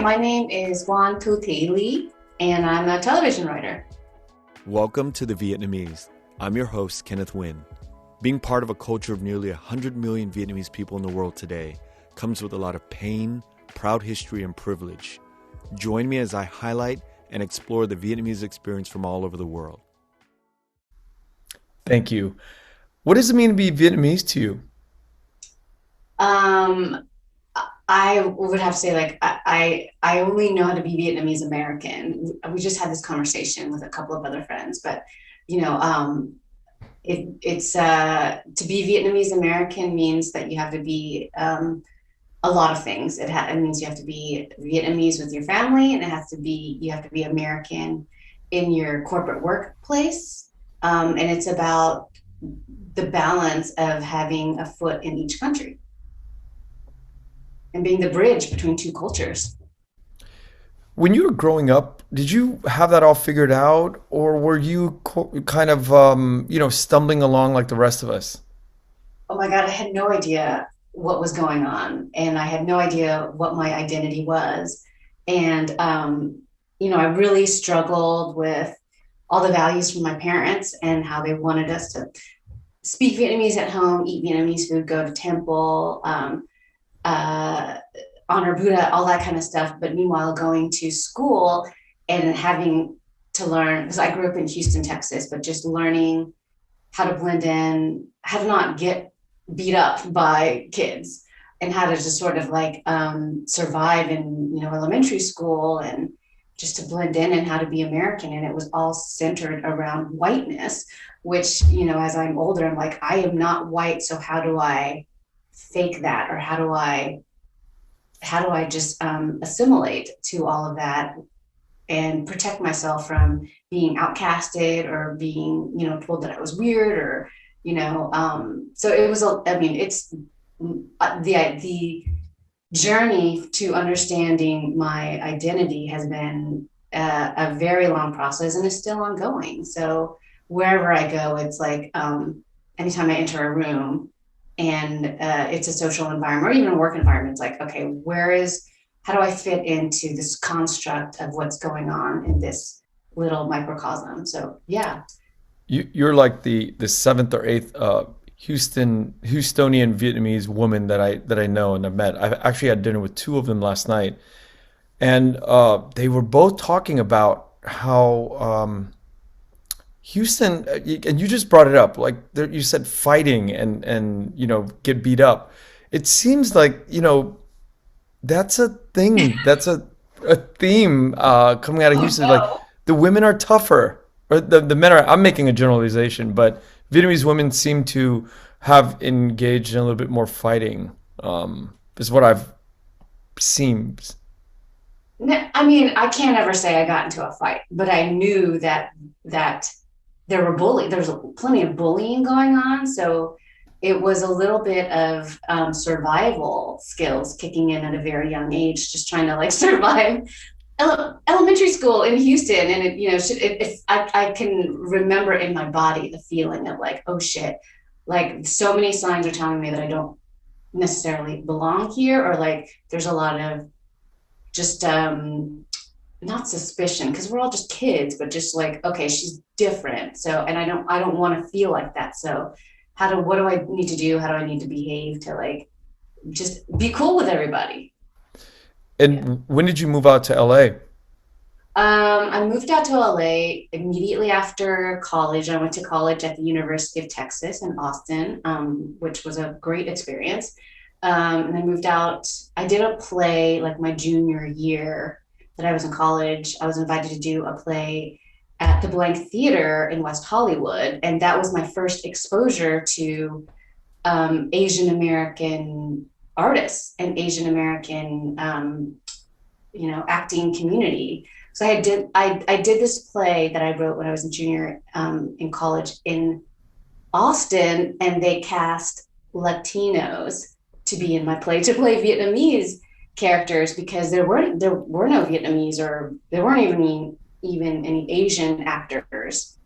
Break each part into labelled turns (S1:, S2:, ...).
S1: My name is Oanh Thu Thi Ly, and I'm a television writer.
S2: Welcome to The Vietnamese. I'm your host, Kenneth Nguyen. Being part of a culture of nearly 100 million Vietnamese people in the world today comes with a lot of pain, proud history, and privilege. Join me as I highlight and explore the Vietnamese experience from all over the world.
S3: Thank you. What does it mean to be Vietnamese to you?
S1: I would have to say, I only know how to be Vietnamese American. We just had this conversation with a couple of other friends, but it's to be Vietnamese American means that you have to be a lot of things. It means you have to be Vietnamese with your family, and you have to be American in your corporate workplace, and it's about the balance of having a foot in each country and being the bridge between two cultures.
S3: When you were growing up, did you have that all figured out, or were you kind of, stumbling along like the rest of us?
S1: Oh my God, I had no idea what was going on, and I had no idea what my identity was. And, I really struggled with all the values from my parents and how they wanted us to speak Vietnamese at home, eat Vietnamese food, go to temple, honor Buddha, all that kind of stuff. But meanwhile, going to school and having to learn, because I grew up in Houston, Texas, but just learning how to blend in, how to not get beat up by kids, and how to just sort of survive in, elementary school, and just to blend in and how to be American. And it was all centered around whiteness, which, as I'm older, I'm like, I am not white. So how do I fake that? Or how do I just assimilate to all of that and protect myself from being outcasted or being, told that I was weird, or, so it was, it's the journey to understanding my identity has been a very long process and is still ongoing. So wherever I go, it's like, anytime I enter a room and it's a social environment or even a work environment, it's like, okay, how do I fit into this construct of what's going on in this little microcosm? So yeah.
S3: You're like the seventh or eighth Houstonian Vietnamese woman that I know and I've met. I actually had dinner with two of them last night, and they were both talking about how Houston, and you just brought it up, like you said, fighting and get beat up. It seems like that's a thing. That's a theme coming out of Houston.
S1: Oh,
S3: Like the women are tougher, or the men are. I'm making a generalization, but Vietnamese women seem to have engaged in a little bit more fighting. Is what I've seen.
S1: I can't ever say I got into a fight, but I knew that there was plenty of bullying going on. So it was a little bit of survival skills kicking in at a very young age, just trying to survive elementary school in Houston. And I can remember in my body the feeling of oh shit, so many signs are telling me that I don't necessarily belong here, or there's a lot of just not suspicion, because we're all just kids, but just okay, she's different. So, and I don't want to feel like that. So what do I need to do? How do I need to behave to just be cool with everybody?
S3: And when did you move out to LA?
S1: I moved out to LA immediately after college. I went to college at the University of Texas in Austin, which was a great experience. And I moved out. I did a play my junior year that I was in college. I was invited to do a play at the Blank Theater in West Hollywood. And that was my first exposure to Asian American artists and Asian American, acting community. So I did this play that I wrote when I was a junior in college in Austin, and they cast Latinos to be in my play, to play Vietnamese characters, because there were no Vietnamese, or there weren't even any Asian actors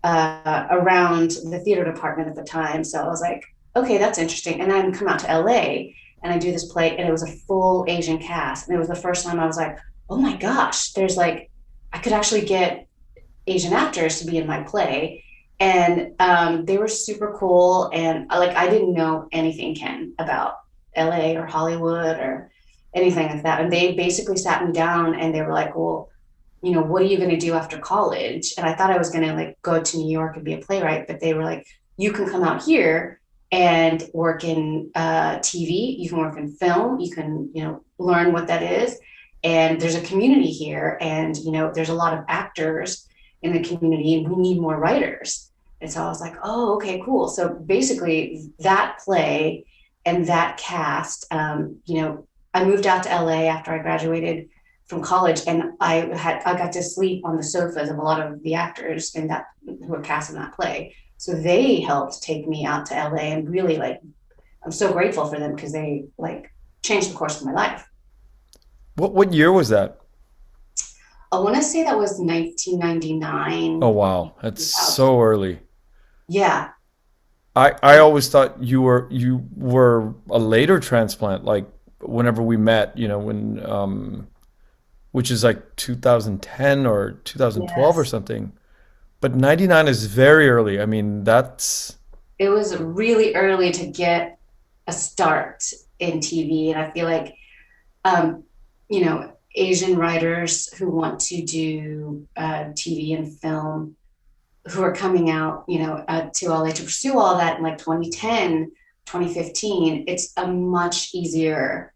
S1: around the theater department at the time. So I was like, okay, that's interesting. And then come out to LA, and I do this play, and it was a full Asian cast. And it was the first time I was like, oh my gosh, there's like, I could actually get Asian actors to be in my play. And they were super cool. And like, I didn't know anything, Ken, about LA or Hollywood or anything like that. And they basically sat me down and they were like, well, you know, what are you going to do after college? And I thought I was going to like go to New York and be a playwright, but they were like, you can come out here and work in TV, you can work in film, you can, you know, learn what that is. And there's a community here, and, you know, there's a lot of actors in the community, and we need more writers. And so I was like, oh, okay, cool. So basically that play and that cast, you know, I moved out to LA after I graduated from college, and I got to sleep on the sofas of a lot of the actors in that who were cast in that play. So they helped take me out to LA, and really, like, I'm so grateful for them because they like changed the course of my life.
S3: What year was that?
S1: I want to say that was 1999.
S3: Oh wow, that's so early.
S1: Yeah.
S3: I always thought you were a later transplant, like whenever we met, you know, when which is like 2010 or 2012 or
S1: Yes.
S3: something. But 99 is very early. I mean, that's
S1: It was really early to get a start in TV. And I feel like, um, you know, Asian writers who want to do TV and film who are coming out, you know, to LA to pursue all that in like 2010, 2015, it's a much easier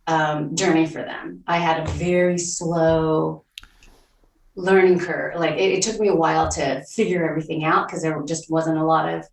S1: journey for them. I had a very slow learning curve. Like it took me a while to figure everything out because there just wasn't a lot of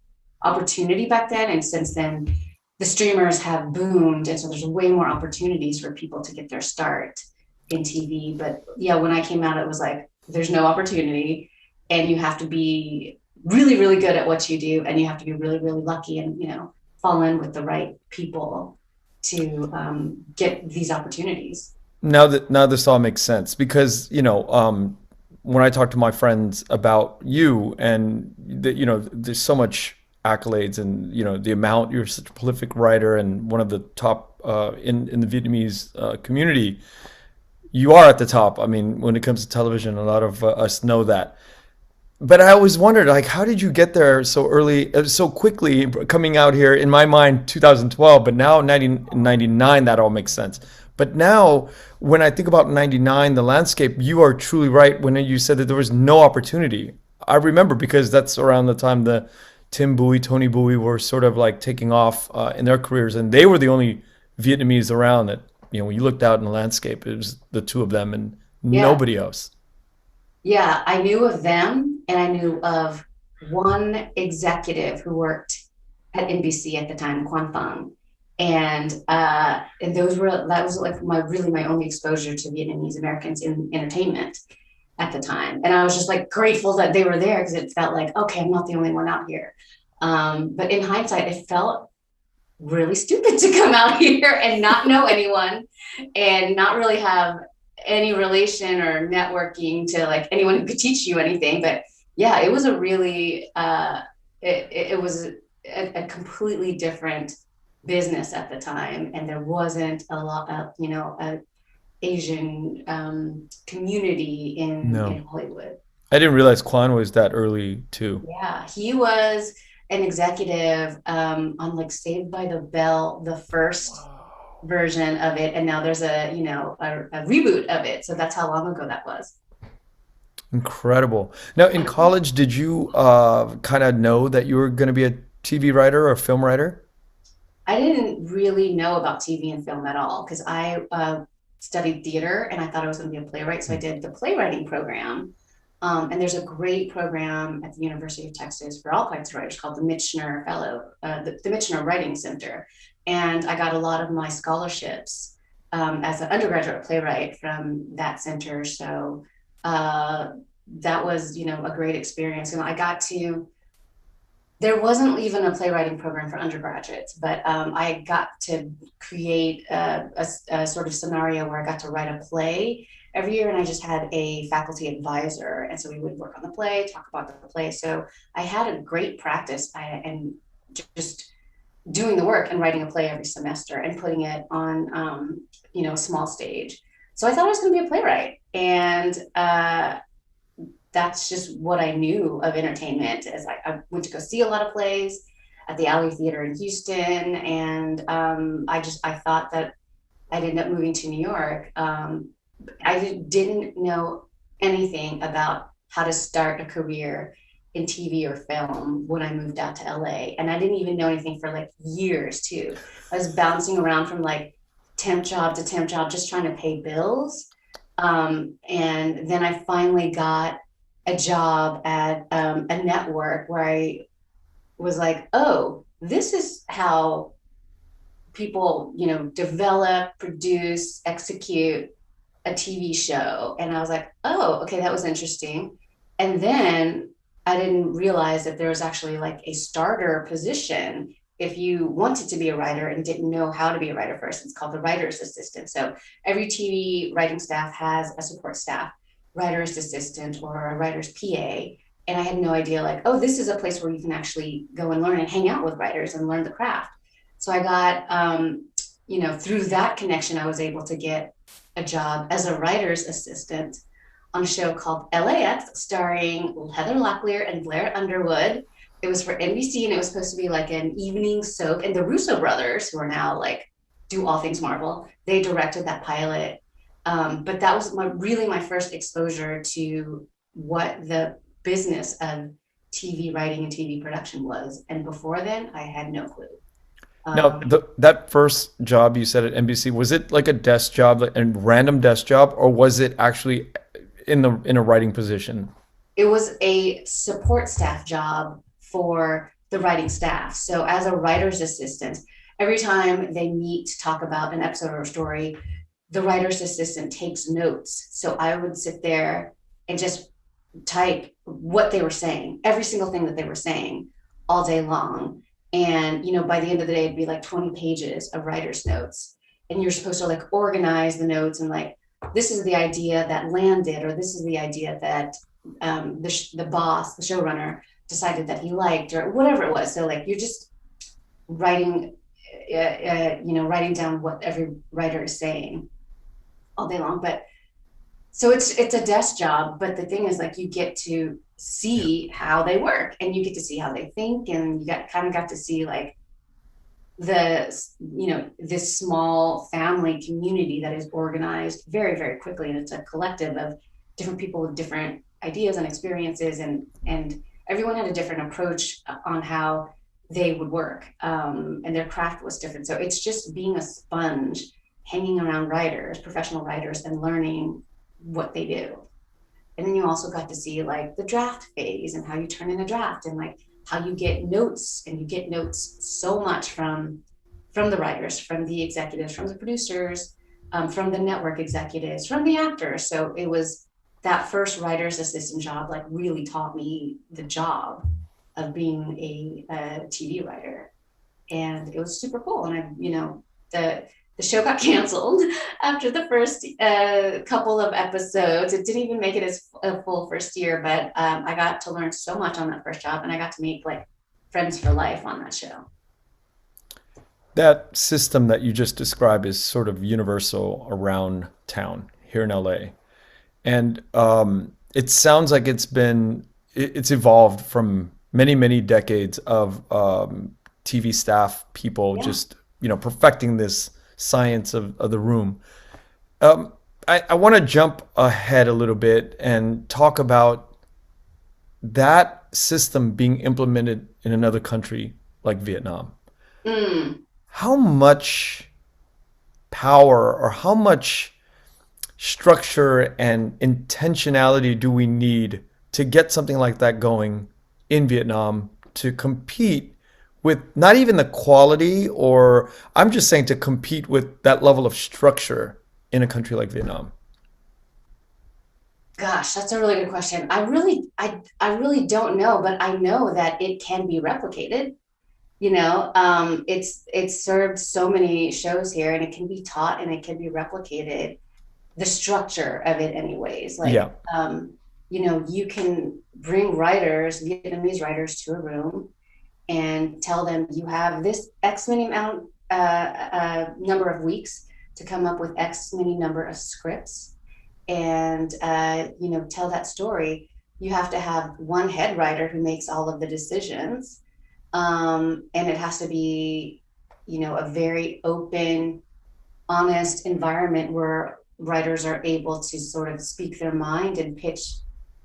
S1: opportunity back then. And since then, the streamers have boomed. And so there's way more opportunities for people to get their start in TV. But yeah, when I came out, it was like, there's no opportunity, and you have to be really, really good at what you do. And you have to be really, really lucky and, you know, fall in with the right people to get these opportunities.
S3: now this all makes sense because, you know, when I talk to my friends about you and you know, there's so much accolades and, you know, the amount you're such a prolific writer and one of the top in the Vietnamese community. You are at the top. I mean, when it comes to television, a lot of us know that. But I always wondered, like, how did you get there so early, so quickly, coming out here? In my mind, 2012, but now 1999, that all makes sense. But now, when I think about 99, the landscape, you are truly right when you said that there was no opportunity. I remember because that's around the time the Tim Bowie, Tony Bowie were sort of like taking off in their careers, and they were the only Vietnamese around that, you know, when you looked out in the landscape, it was the two of them and
S1: Yeah.
S3: nobody else.
S1: Yeah. I knew of them, and I knew of one executive who worked at NBC at the time, Quan Phang. And that was like my only exposure to Vietnamese Americans in entertainment at the time. And I was just like grateful that they were there because it felt like, okay, I'm not the only one out here. But in hindsight, it felt really stupid to come out here and not know anyone and not really have any relation or networking to like anyone who could teach you anything. But yeah, it was a really, it was a completely different business at the time. And there wasn't a lot of, you know, a Asian community in
S3: No.
S1: Hollywood.
S3: I didn't realize Quan was that early too.
S1: Yeah, he was an executive on like Saved by the Bell, the first version of it, and now there's a, you know, a reboot of it. So that's how long ago that was.
S3: Incredible. Now, in college, did you kind of know that you were going to be a TV writer or film writer?
S1: I didn't really know about TV and film at all because I studied theater and I thought I was going to be a playwright. So I did the playwriting program. And there's a great program at the University of Texas for all kinds of writers called the Michener the Michener Writing Center. And I got a lot of my scholarships as an undergraduate playwright from that center. So that was, you know, a great experience. And I got to, there wasn't even a playwriting program for undergraduates, but I got to create a sort of scenario where I got to write a play every year, and I just had a faculty advisor, and so we would work on the play, talk about the play. So I had a great practice, and just doing the work and writing a play every semester and putting it on, a small stage. So I thought I was going to be a playwright. And that's just what I knew of entertainment. As I went to go see a lot of plays at the Alley Theater in Houston. And I thought that I'd end up moving to New York. I didn't know anything about how to start a career in TV or film when I moved out to LA. And I didn't even know anything for like years too. I was bouncing around from like temp job to temp job, just trying to pay bills. And then I finally got a job at a network where I was like, oh, this is how people, develop, produce, execute a TV show. And I was like, oh, okay, that was interesting. And then I didn't realize that there was actually like a starter position if you wanted to be a writer and didn't know how to be a writer first. It's called the writer's assistant. So every TV writing staff has a support staff, writer's assistant or a writer's PA. And I had no idea, like, oh, this is a place where you can actually go and learn and hang out with writers and learn the craft. So I got, through that connection, I was able to get a job as a writer's assistant on a show called LAX, starring Heather Locklear and Blair Underwood. It was for NBC, and it was supposed to be like an evening soap. And the Russo brothers, who are now like do all things Marvel, they directed that pilot. But that was really my first exposure to what the business of TV writing and TV production was. And before then, I had no clue.
S3: Now, that first job you said at NBC, was it like a desk job, like a random desk job, or was it actually in a writing position?
S1: It was a support staff job for the writing staff. So as a writer's assistant, every time they meet to talk about an episode or a story, the writer's assistant takes notes. So I would sit there and just type what they were saying, every single thing that they were saying all day long. And, by the end of the day, it'd be like 20 pages of writer's notes. And you're supposed to like organize the notes and like, this is the idea that landed, or this is the idea that the boss, the showrunner, decided that he liked, or whatever it was. So like you're just writing, writing down what every writer is saying all day long. But so it's a desk job, but the thing is, like, you get to see how they work and you get to see how they think, and you got to see like this small family community that is organized very, very quickly. And it's a collective of different people with different ideas and experiences, and everyone had a different approach on how they would work, and their craft was different. So it's just being a sponge, hanging around writers, professional writers, and learning what they do. And then you also got to see like the draft phase and how you turn in a draft, and like how you get notes, and you get notes so much from the writers, from the executives, from the producers, from the network executives, from the actors. So it was that first writer's assistant job like really taught me the job of being a TV writer, and it was super cool. And the show got canceled after the first couple of episodes. It didn't even make it as a full first year, but I got to learn so much on that first job, and I got to make like friends for life on that show.
S3: That system that you just described is sort of universal around town here in LA. And it sounds like it's evolved from many, many decades of TV staff people just, perfecting this science of the room. I want to jump ahead a little bit and talk about that system being implemented in another country like Vietnam. How much power or how much structure and intentionality do we need to get something like that going in Vietnam to compete with not even the quality, or I'm just saying to compete with that level of structure in a country like Vietnam?
S1: Gosh, that's a really good question. I really don't know, but I know that it can be replicated. It's served so many shows here, and it can be taught and it can be replicated. The structure of it, anyways. Like, you can bring writers, Vietnamese writers, to a room, and tell them you have this X many amount number of weeks to come up with X many number of scripts, and tell that story. You have to have one head writer who makes all of the decisions, and it has to be a very open, honest environment where writers are able to sort of speak their mind and pitch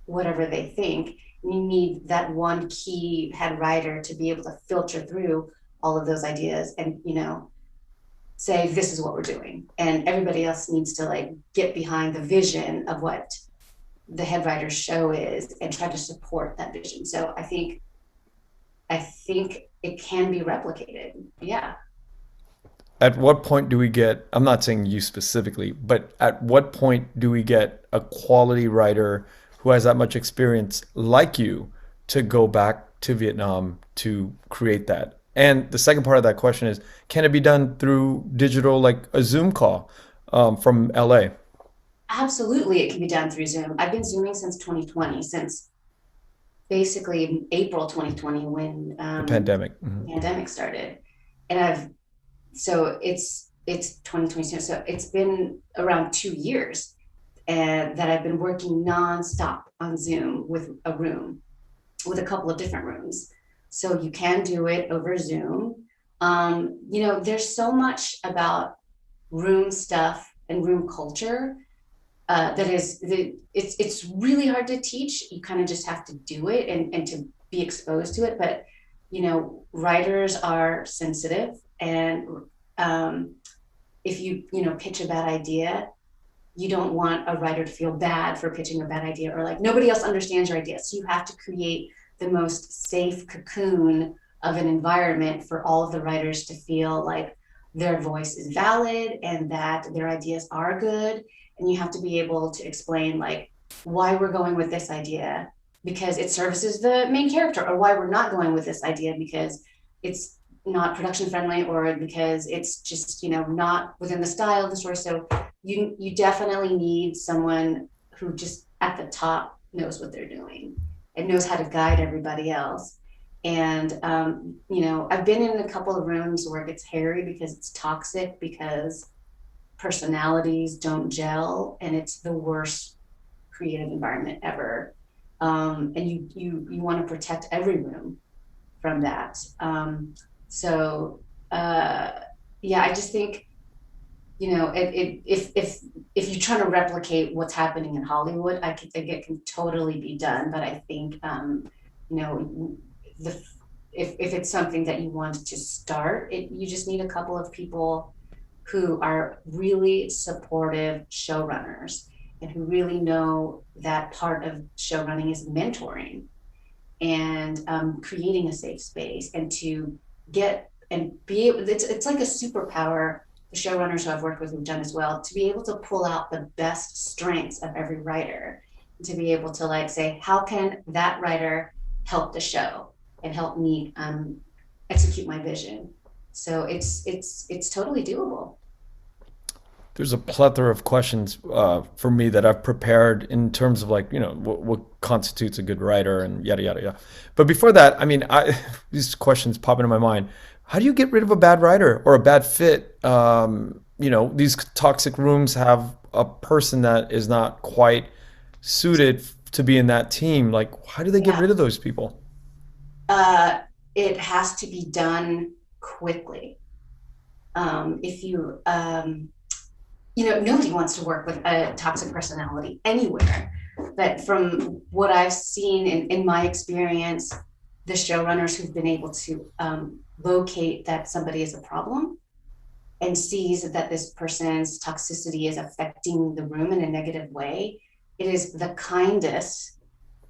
S1: whatever they think. You need that one key head writer to be able to filter through all of those ideas and say, this is what we're doing, and everybody else needs to like get behind the vision of what the head writer's show is and try to support that vision. So I think it can be replicated. Yeah.
S3: At what point do we get, I'm not saying you specifically, but at what point do we get a quality writer who has that much experience like you to go back to Vietnam to create that? And the second part of that question is, can it be done through digital, like a Zoom call from LA?
S1: Absolutely, it can be done through Zoom. I've been Zooming since 2020, since basically April 2020 when
S3: The pandemic.
S1: the pandemic started. And so it's 2022. So it's been around 2 years that I've been working nonstop on Zoom with a couple of different rooms. So you can do it over Zoom. There's so much about room stuff and room culture it's really hard to teach. You kind of just have to do it and to be exposed to it. But writers are sensitive, and if you pitch a bad idea, you don't want a writer to feel bad for pitching a bad idea, or like nobody else understands your idea. So you have to create the most safe cocoon of an environment for all of the writers to feel like their voice is valid and that their ideas are good. And you have to be able to explain like why we're going with this idea because it services the main character, or why we're not going with this idea because it's not production friendly, or because it's just not within the style of the story. So you definitely need someone who just at the top knows what they're doing and knows how to guide everybody else. And I've been in a couple of rooms where it gets hairy because it's toxic, because personalities don't gel, and it's the worst creative environment ever. And you want to protect every room from that. I just think if you're trying to replicate what's happening in Hollywood, I think it can totally be done. But I think if it's something that you want to start, you just need a couple of people who are really supportive showrunners and who really know that part of showrunning is mentoring and creating a safe space, and to get and be able, it's like a superpower. The showrunners who I've worked with have done as well, to be able to pull out the best strengths of every writer, to be able to like say, how can that writer help the show and help me execute my vision? So it's totally doable.
S3: There's a plethora of questions for me that I've prepared in terms of like, what constitutes a good writer and yada, yada, yada. But before that, these questions pop into my mind. How do you get rid of a bad writer or a bad fit? These toxic rooms have a person that is not quite suited to be in that team. Like, how do they get rid of those people?
S1: It has to be done quickly. If you, nobody wants to work with a toxic personality anywhere. But from what I've seen in my experience, the showrunners who've been able to locate that somebody is a problem and sees that this person's toxicity is affecting the room in a negative way, it is the kindest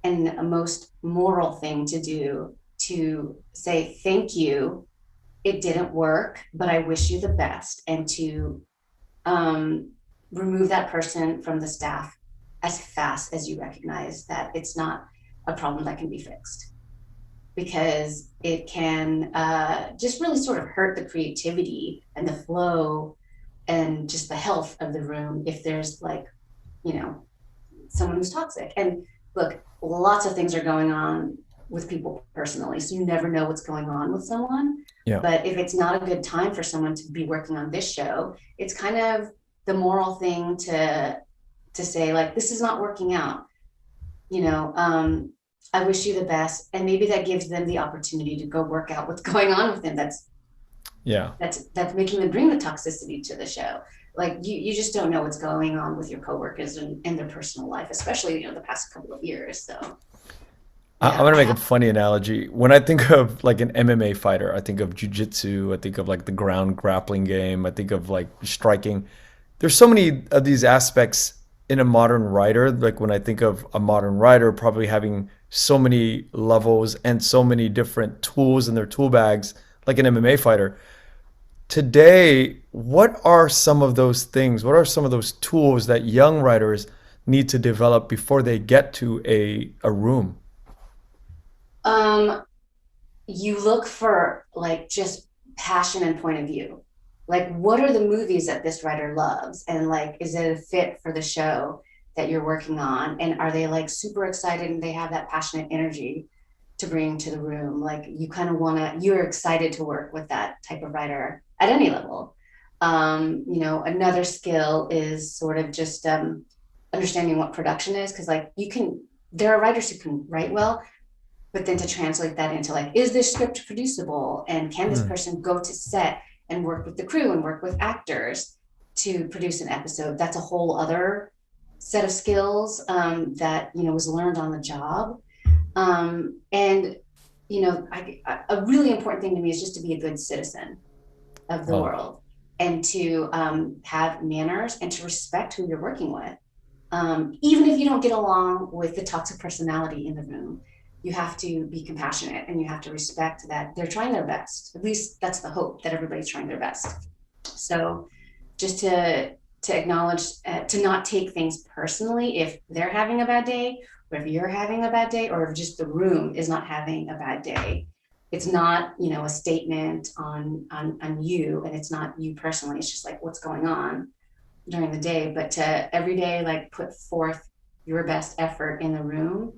S1: and most moral thing to do, to say, thank you, it didn't work, but I wish you the best, and to remove that person from the staff as fast as you recognize that it's not a problem that can be fixed, because it can just really sort of hurt the creativity and the flow and just the health of the room if there's someone who's toxic. And look, lots of things are going on with people personally, so you never know what's going on with someone.
S3: Yeah.
S1: But if it's not a good time for someone to be working on this show, it's kind of the moral thing to say, like, this is not working out, I wish you the best. And maybe that gives them the opportunity to go work out what's going on with them. That's making them bring the toxicity to the show. Like, you just don't know what's going on with your coworkers and their personal life, especially, the past couple of years. So
S3: I'm going to make a funny analogy. When I think of like an MMA fighter, I think of jujitsu, I think of like the ground grappling game, I think of like striking. There's so many of these aspects in a modern writer. Like when I think of a modern writer probably having so many levels and so many different tools in their tool bags, like an MMA fighter. Today, what are some of those things? What are some of those tools that young writers need to develop before they get to a room?
S1: You look for like just passion and point of view. Like, what are the movies that this writer loves? And like, is it a fit for the show that you're working on? And are they like super excited and they have that passionate energy to bring to the room? Like, you kind of you're excited to work with that type of writer at any level. Another skill is sort of just understanding what production is. Cause like there are writers who can write well, but then to translate that into like, is this script producible? And can this person go to set and work with the crew and work with actors to produce an episode? That's a whole other set of skills that, was learned on the job. A really important thing to me is just to be a good citizen of the world, and to have manners and to respect who you're working with. Even if you don't get along with the toxic personality in the room, you have to be compassionate and you have to respect that they're trying their best. At least that's the hope, that everybody's trying their best. So just to acknowledge, to not take things personally if they're having a bad day, or if you're having a bad day, or if just the room is not having a bad day. It's not, a statement on you, and it's not you personally. It's just like what's going on during the day, but to every day, like, put forth your best effort in the room.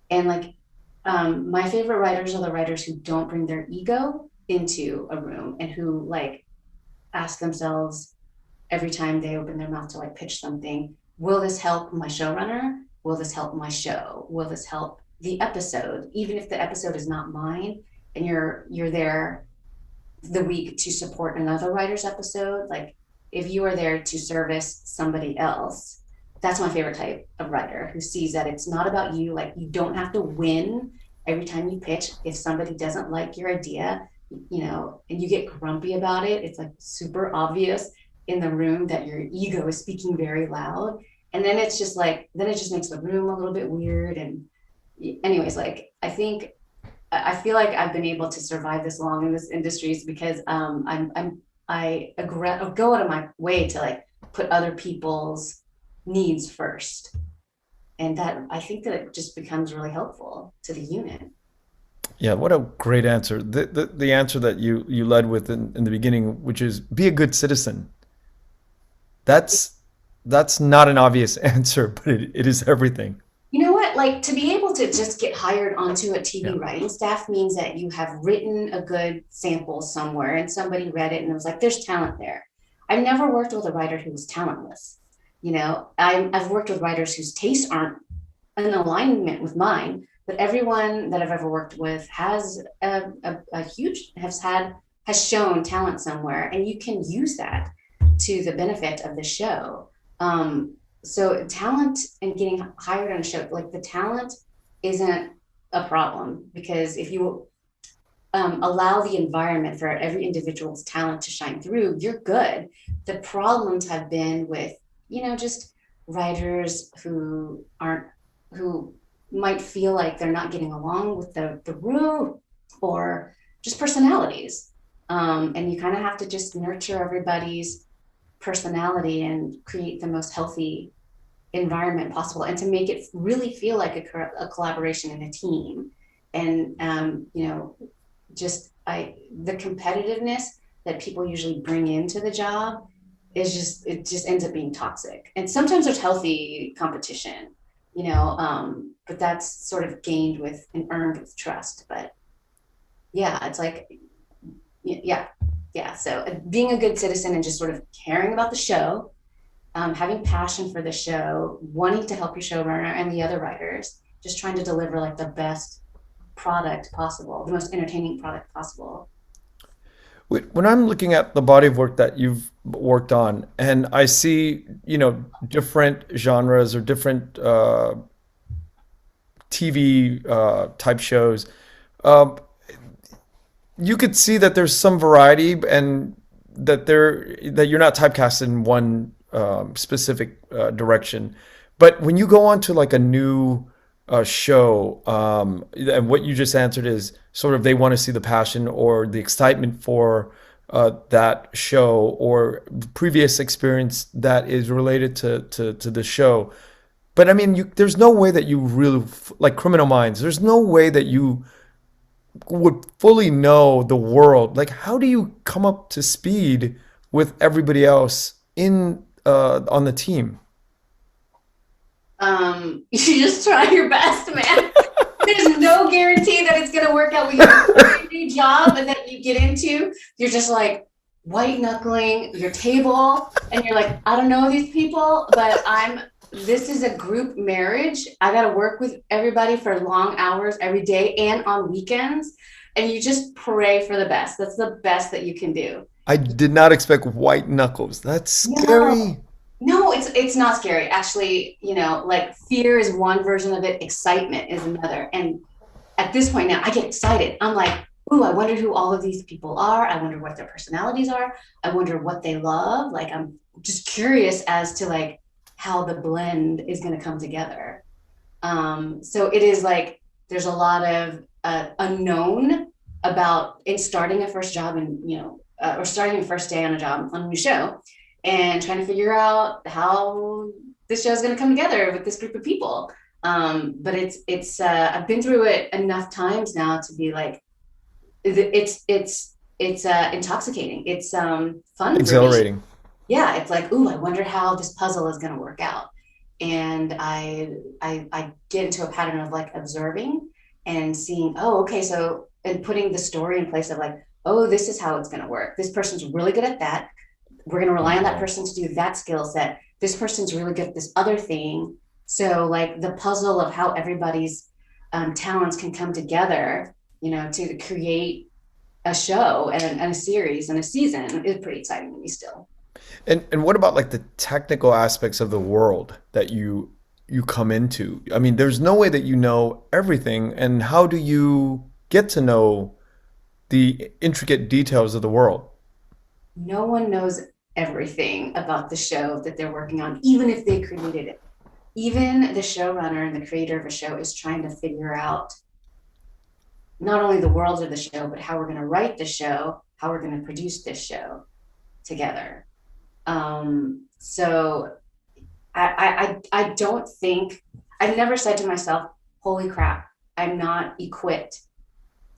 S1: And like, my favorite writers are the writers who don't bring their ego into a room and who like ask themselves every time they open their mouth to like pitch something, will this help my showrunner? Will this help my show? Will this help the episode? Even if the episode is not mine and you're there the week to support another writer's episode, like if you are there to service somebody else, that's my favorite type of writer, who sees that it's not about you. Like, you don't have to win every time you pitch. If somebody doesn't like your idea, and you get grumpy about it, it's like super obvious in the room that your ego is speaking very loud. And then it's just like, then it just makes the room a little bit weird. And anyways, like, I feel like I've been able to survive this long in this industry because I go out of my way to like put other people's needs first, and that I think that it just becomes really helpful to the unit.
S3: Yeah, what a great answer. The answer that you led with in the beginning, which is be a good citizen. That's not an obvious answer, but it is everything.
S1: You know what? Like, to be able to just get hired onto a TV writing staff means that you have written a good sample somewhere and somebody read it and it was like, there's talent there. I've never worked with a writer who was talentless. I've worked with writers whose tastes aren't in alignment with mine, but everyone that I've ever worked with has has shown talent somewhere, and you can use that to the benefit of the show. So talent and getting hired on a show, like, the talent isn't a problem, because if you allow the environment for every individual's talent to shine through, you're good. The problems have been with, just writers who might feel like they're not getting along with the room, or just personalities. And you kind of have to just nurture everybody's personality and create the most healthy environment possible, and to make it really feel like a collaboration in a team. And the competitiveness that people usually bring into the job it just ends up being toxic. And sometimes there's healthy competition, but that's sort of gained with and earned with trust. But yeah, it's like, yeah, yeah. So being a good citizen and just sort of caring about the show, having passion for the show, wanting to help your showrunner and the other writers, just trying to deliver like the best product possible, the most entertaining product possible.
S3: When I'm looking at the body of work that you've worked on, and I see, different genres or different TV type shows, um, you could see that there's some variety, and that you're not typecast in one specific direction. But when you go on to like a new show, and what you just answered is sort of they want to see the passion or the excitement for that show or the previous experience that is related to the show. But I mean, there's no way that you really, like Criminal Minds, there's no way that you would fully know the world. Like, how do you come up to speed with everybody else in on the team?
S1: You should just try your best, man. There's no guarantee that it's going to work out. When you have a new job and that you get into, you're just like white knuckling your table, and you're like, I don't know these people, but this is a group marriage. I got to work with everybody for long hours every day and on weekends. And you just pray for the best. That's the best that you can do.
S3: I did not expect white knuckles. That's
S1: No,
S3: scary.
S1: no, it's not scary. Actually, like fear is one version of it, excitement is another. And at this point now, I get excited. I'm like, ooh, I wonder who all of these people are. I wonder what their personalities are. I wonder what they love. Like, I'm just curious as to like how the blend is going to come together. So it is like there's a lot of unknown about in starting a first job, and or starting a first day on a job on a new show, and trying to figure out how this show is going to come together with this group of people. But it's I've been through it enough times now to be like, it's intoxicating. It's fun for me.
S3: Exhilarating.
S1: Yeah, it's like, ooh, I wonder how this puzzle is going to work out. And I get into a pattern of like observing and seeing, oh, okay, so, and putting the story in place of like, oh, this is how it's going to work. This person's really good at that. We're going to rely on that person to do that skill set. This person's really good at this other thing. So like the puzzle of how everybody's talents can come together, to create a show and a series and a season is pretty exciting to me still.
S3: And what about like the technical aspects of the world that you come into? I mean, there's no way that you know everything, and how do you get to know the intricate details of the world?
S1: No one knows everything about the show that they're working on, even if they created it. Even the showrunner and the creator of a show is trying to figure out not only the world of the show, but how we're going to write the show, how we're going to produce this show together. So I don't think, I've never said to myself, holy crap, I'm not equipped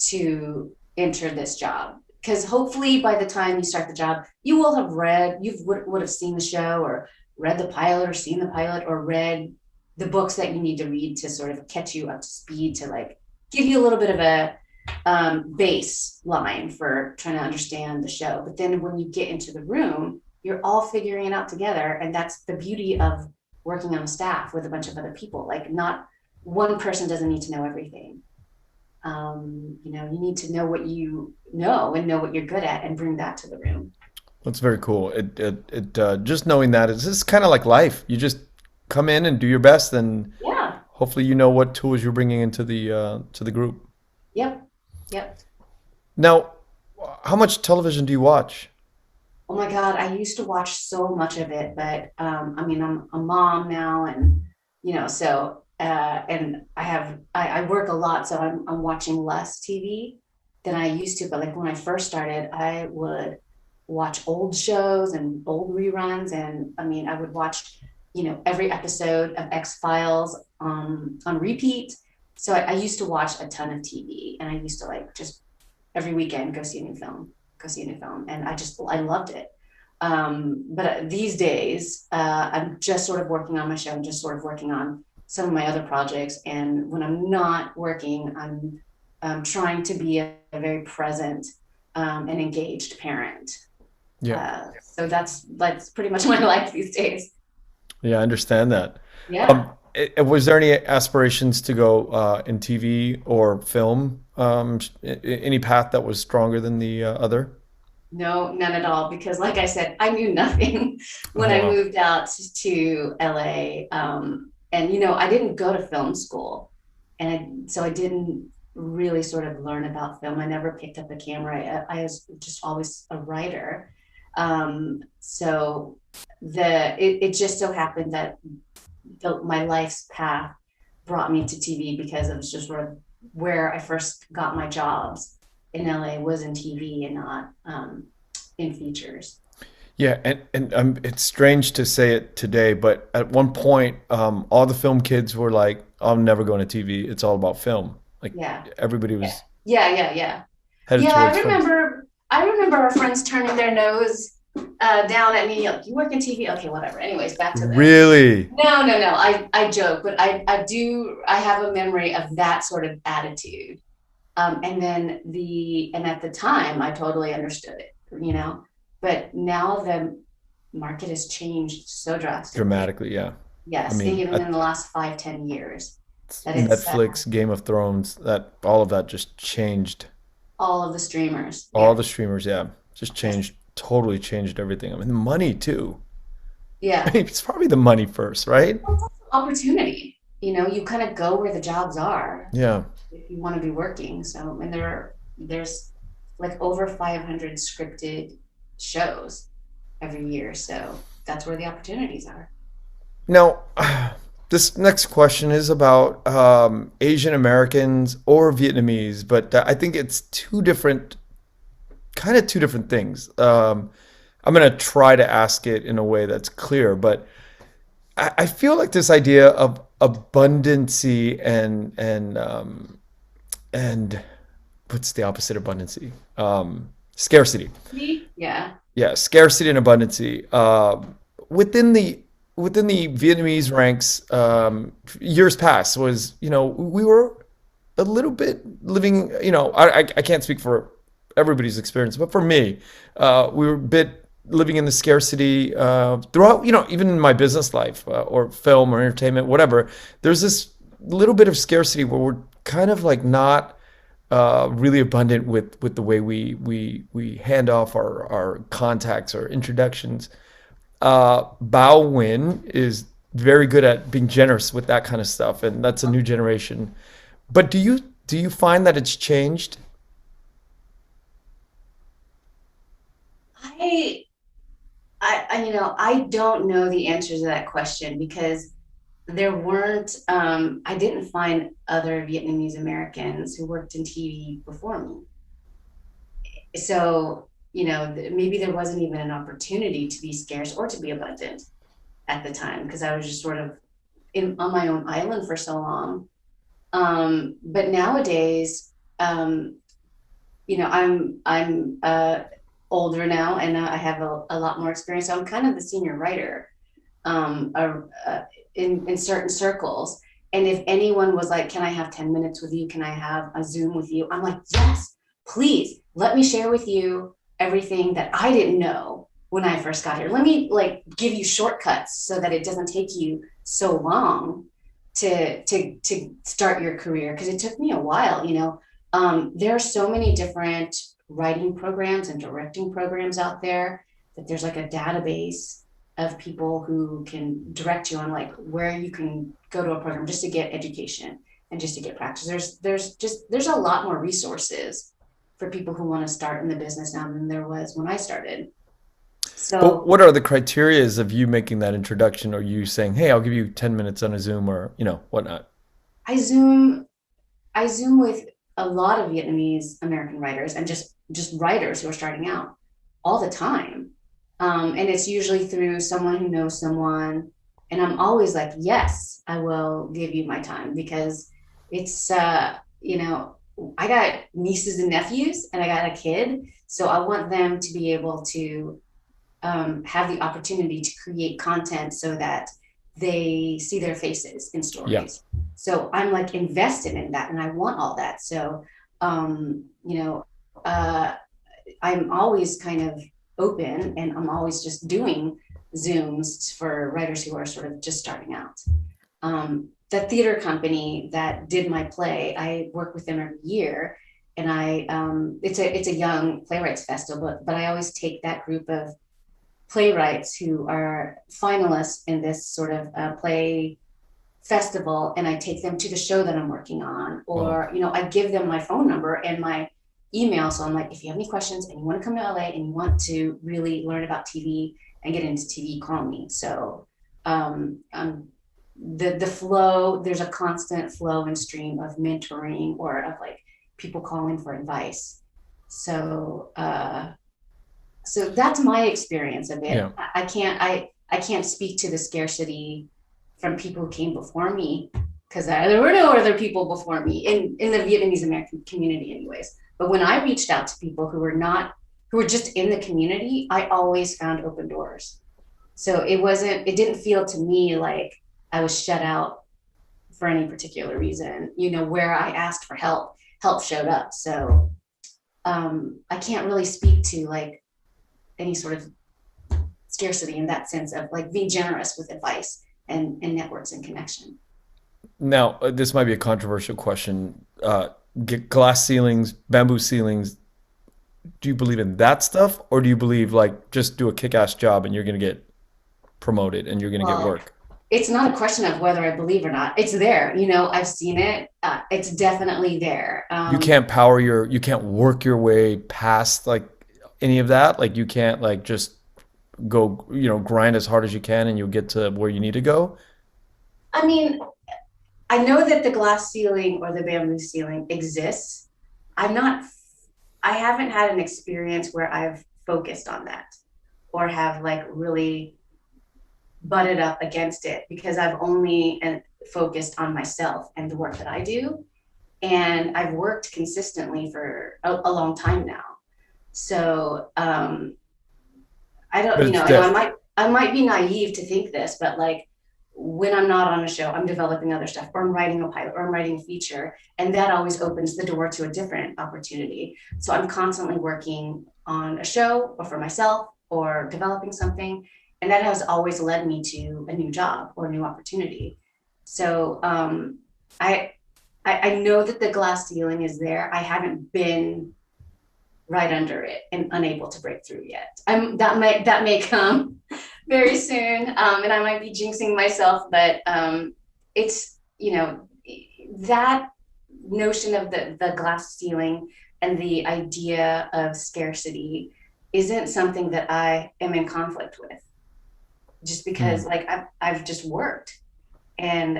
S1: to enter this job. Because hopefully by the time you start the job, you will have would have seen the show or read the pilot or seen the pilot or read the books that you need to read to sort of catch you up to speed, to like give you a little bit of a baseline for trying to understand the show. But then when you get into the room, you're all figuring it out together. And that's the beauty of working on a staff with a bunch of other people. Like, not one person doesn't need to know everything. You need to know what you know and know what you're good at and bring that to the room.
S3: That's very cool. Just knowing that it's just kind of like life. You just come in and do your best, and
S1: Yeah.
S3: hopefully you know what tools you're bringing into the group.
S1: Yep. Yep.
S3: Now, how much television do you watch?
S1: Oh my God, I used to watch so much of it, but I mean, I'm a mom now, and so and I work a lot, so I'm watching less TV than I used to. But like when I first started, I would watch old shows and old reruns, and I mean, I would watch every episode of X-Files on repeat. So I used to watch a ton of TV, and I used to like just every weekend go see a new film, and I loved it. But these days, I'm just sort of working on my show. I'm just sort of working on some of my other projects. And when I'm not working, I'm trying to be a very present and engaged parent.
S3: Yeah.
S1: So that's pretty much my life these days.
S3: Yeah, I understand that.
S1: Yeah.
S3: Was there any aspirations to go in TV or film? Any path that was stronger than the other?
S1: No, none at all. Because, like I said, I knew nothing when
S3: Oh,
S1: I
S3: wow.
S1: moved out to LA. And, I didn't go to film school. So I didn't really sort of learn about film. I never picked up a camera. I was just always a writer. So it just so happened that my life's path brought me to TV because it was just where I first got my jobs in LA was in TV and not in features.
S3: Yeah, and it's strange to say it today, but at one point, all the film kids were like, "I'm never going to TV. It's all about film." Like
S1: Yeah.
S3: everybody
S1: Yeah.
S3: was
S1: Yeah. Yeah. Yeah.
S3: headed
S1: Yeah.
S3: towards films.
S1: I remember our friends turning their nose down at me. Like, you work in TV? Okay, whatever. Anyways, back to this.
S3: Really?
S1: No. I joke, but I have a memory of that sort of attitude. And at the time, I totally understood it. But now the market has changed so drastically.
S3: Dramatically, yeah. I
S1: Yes,
S3: mean,
S1: even in the last 5, 10 years, that it's
S3: Netflix, Game of Thrones, that all of that just changed.
S1: all of the streamers.
S3: All
S1: Yeah.
S3: the streamers, yeah, just
S1: Yes.
S3: changed, totally changed everything. I mean, the money too. I
S1: Yeah.
S3: mean, it's probably the money first, right?
S1: Well, it's also opportunity. You kind of go where the jobs are
S3: Yeah.
S1: if you want to be working. So, and there's like over 500 scripted shows every year. So that's where the opportunities are.
S3: Now, this next question is about Asian Americans or Vietnamese, but I think it's two different things. I'm going to try to ask it in a way that's clear, but I feel like this idea of abundancy and what's the opposite of abundancy? Scarcity.
S1: Yeah.
S3: Yeah, scarcity and abundancy. Within the within the Vietnamese ranks, years past was, we were a little bit living, I can't speak for everybody's experience, but for me, we were a bit living in the scarcity throughout, even in my business life or film or entertainment, whatever. There's this little bit of scarcity where we're kind of like not really abundant with the way we hand off our contacts or introductions. Bao Nguyen is very good at being generous with that kind of stuff, and that's a new generation. But do you find that it's changed?
S1: I, I don't know the answer to that question because there weren't, I didn't find other Vietnamese Americans who worked in TV before me. So, maybe there wasn't even an opportunity to be scarce or to be abundant at the time because I was just sort of on my own island for so long. But nowadays, I'm older now and I have a lot more experience. So I'm kind of the senior writer um, uh, in certain circles. And if anyone was like, "Can I have 10 minutes with you? Can I have a Zoom with you?" I'm like, "Yes, please. Let me share with you everything that I didn't know when I first got here. Let me like give you shortcuts so that it doesn't take you so long to start your career." Because it took me a while. There are so many different writing programs and directing programs out there that there's like a database of people who can direct you on like where you can go to a program just to get education and just to get practice. There's a lot more resources for people who want to start in the business now than there was when I started.
S3: But
S1: So
S3: what are the criterias of you making that introduction, or you saying, "Hey, I'll give you 10 minutes on a Zoom," or whatnot?
S1: I zoom I zoom with a lot of Vietnamese American writers and just writers who are starting out all the time. And it's usually through someone who knows someone. And I'm always like, yes, I will give you my time because it's, I got nieces and nephews and I got a kid. So I want them to be able to have the opportunity to create content so that they see their faces in
S3: Yeah.
S1: stories. So I'm like invested in that and I want all that. So, you know, I'm always kind of open and I'm always just doing Zooms for writers who are sort of just starting out. The theater company that did my play, I work with them every year, and it's a young playwrights festival, but I always take that group of playwrights who are finalists in this sort of play festival, and I take them to the show that I'm working on,
S3: Wow.
S1: or I give them my phone number and my email. So I'm like, if you have any questions and you want to come to LA and you want to really learn about TV and get into TV, call me. So um, um, the flow, there's a constant flow and stream of mentoring or of like people calling for advice. So so that's my experience of it.
S3: Yeah.
S1: I can't speak to the scarcity from people who came before me, because there were no other people before me in the Vietnamese American community anyways. But when I reached out to people who were just in the community, I always found open doors. So it didn't feel to me like I was shut out for any particular reason. Where I asked for help showed up. So I can't really speak to like any sort of scarcity in that sense of like being generous with advice and networks and connection.
S3: Now, this might be a controversial question. Get glass ceilings, bamboo ceilings. Do you believe in that stuff, or do you believe like just do a kick-ass job and you're gonna get promoted and you're gonna get
S1: Well,
S3: work?
S1: it's not a question of whether I believe or not. It's there. I've seen it. It's definitely there.
S3: You can't work your way past like any of that. Like you can't like just go, grind as hard as you can and you'll get to where you need to go.
S1: I mean, I know that the glass ceiling or the bamboo ceiling exists. I'm not, I haven't had an experience where I've focused on that or have like really butted up against it, because I've only focused on myself and the work that I do. And I've worked consistently for a long time now. So I don't,
S3: But it's
S1: I might be naive to think this, but like when I'm not on a show, I'm developing other stuff, or I'm writing a pilot, or I'm writing a feature, and that always opens the door to a different opportunity. So I'm constantly working on a show, or for myself, or developing something, and that has always led me to a new job or a new opportunity. So I I know that the glass ceiling is there. I haven't been right under it and unable to break through yet. That may come very soon, and I might be jinxing myself, but it's that notion of the glass ceiling and the idea of scarcity isn't something that I am in conflict with, just because
S3: mm.
S1: like I've just worked and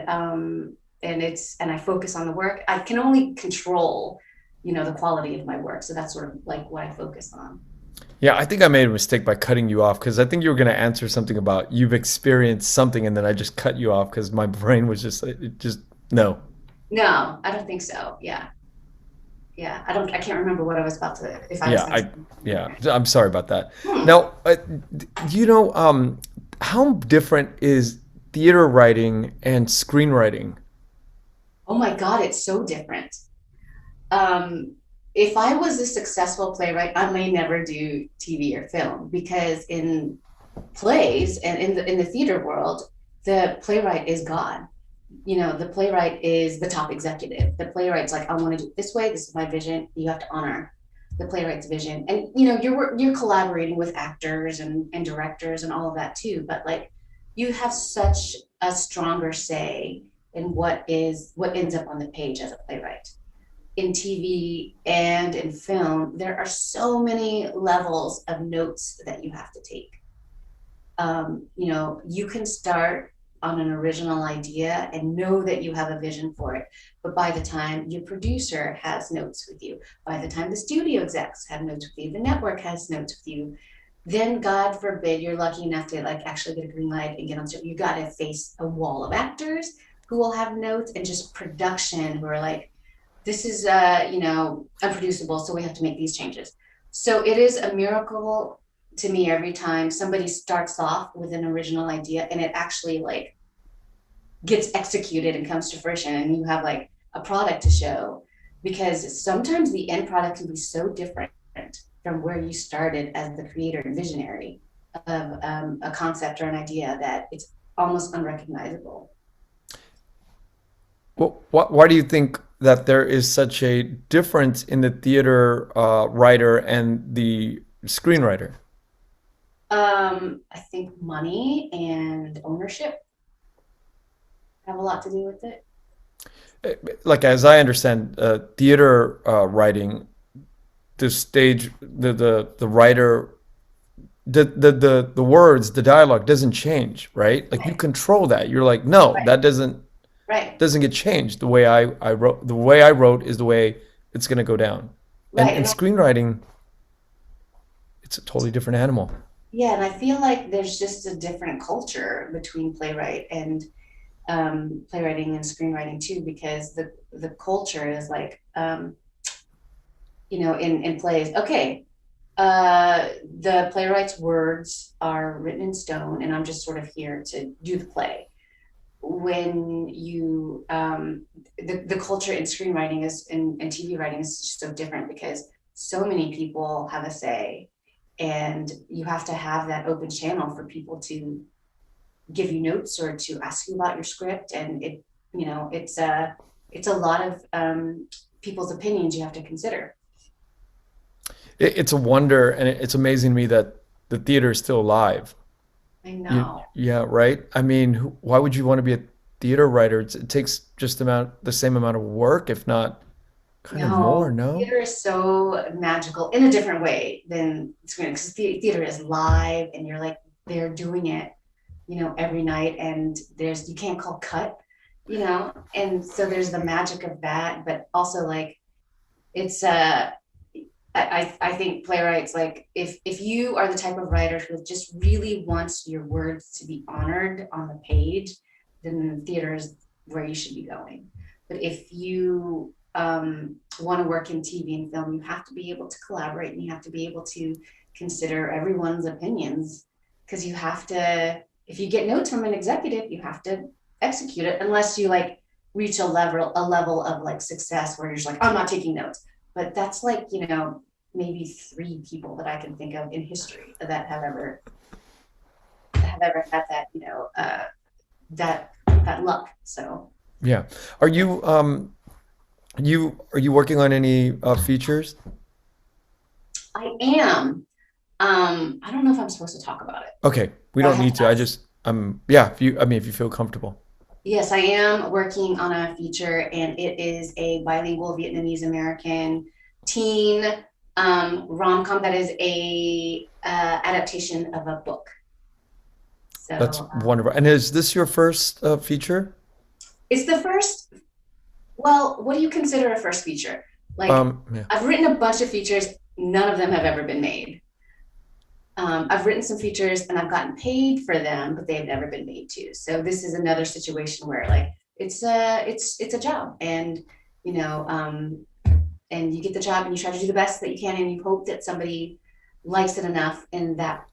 S1: and I focus on the work. I can only control the quality of my work, so that's sort of like what I focus on.
S3: Yeah, I think I made a mistake by cutting you off because I think you were going to answer something about you've experienced something, and then I just cut you off because my brain was just no.
S1: No, I don't think so. Yeah, I can't remember what I was about to, if I was
S3: Yeah,
S1: going to say something
S3: yeah,
S1: there.
S3: I'm sorry about that.
S1: Hmm.
S3: Now, how different is theater writing and screenwriting?
S1: Oh my God, it's so different. um, if I was a successful playwright, I may never do TV or film, because in plays and in the theater world, the playwright is God. The playwright is the top executive. The playwright's like, I want to do it this way. This is my vision. You have to honor the playwright's vision, and you're collaborating with actors and directors and all of that too. But like, you have such a stronger say in what ends up on the page as a playwright. In TV and in film, there are so many levels of notes that you have to take. You can start on an original idea and know that you have a vision for it. But by the time your producer has notes with you, by the time the studio execs have notes with you, the network has notes with you, then God forbid you're lucky enough to like actually get a green light and get on show. You got to face a wall of actors who will have notes, and just production who are like, this is unproducible, so we have to make these changes. So it is a miracle to me every time somebody starts off with an original idea and it actually like gets executed and comes to fruition, and you have like a product to show, because sometimes the end product can be so different from where you started as the creator and visionary of a concept or an idea that it's almost unrecognizable.
S3: Well, why do you think that there is such a difference in the theater writer and the screenwriter?
S1: I think money and ownership have a lot to do with it.
S3: Like as I understand, theater writing, the stage, the writer, the words, the dialogue doesn't change, right? Like you
S1: Right,
S3: control that. You're like, no,
S1: right,
S3: that
S1: right,
S3: doesn't get changed. The way I wrote, the way I wrote is the way it's going to go down. And
S1: right.
S3: in
S1: And
S3: screenwriting, it's a totally different animal.
S1: yeah, and I feel like there's just a different culture between playwright and playwriting and screenwriting too, because the culture is like, in plays, okay, the playwright's words are written in stone, and I'm just sort of here to do the play. When you the culture in screenwriting is and TV writing is just so different, because so many people have a say, and you have to have that open channel for people to give you notes or to ask you about your script, and it's a lot of people's opinions you have to consider.
S3: It's a wonder, and it's amazing to me that the theater is still alive.
S1: I know.
S3: Yeah, right. I mean, why would you want to be a theater writer? It takes just the same amount of work, if not kind of more.
S1: No,
S3: No.
S1: theater is so magical in a different way than screen, because theater is live and you're like they're doing it, every night, and you can't call cut, and so there's the magic of that, but also like it's I think playwrights, like if you are the type of writer who just really wants your words to be honored on the page, then theater is where you should be going. But if you want to work in TV and film, you have to be able to collaborate, and you have to be able to consider everyone's opinions, because you have to, if you get notes from an executive, you have to execute it, unless you like reach a level of like success where you're just like, I'm not taking notes. But that's like, maybe three people that I can think of in history that have ever had that, that luck. So
S3: Yeah. Are you working on any features?
S1: I am. I don't know if I'm supposed to talk about it.
S3: Okay, we
S1: I
S3: don't
S1: have
S3: need to. I
S1: asked.
S3: just yeah. If you feel comfortable.
S1: Yes, I am working on a feature, and it is a bilingual Vietnamese American teen rom-com that is a adaptation of a book.
S3: That's
S1: So
S3: wonderful. And is this your first feature?
S1: it's the first. Well, what do you consider a first feature? Like,
S3: Yeah.
S1: I've written a bunch of features, none of them have ever been made. I've written some features and I've gotten paid for them, but they've never been made too. So this is another situation where like it's a job, and you know, and you get the job and you try to do the best that you can, and you hope that somebody likes it enough, and that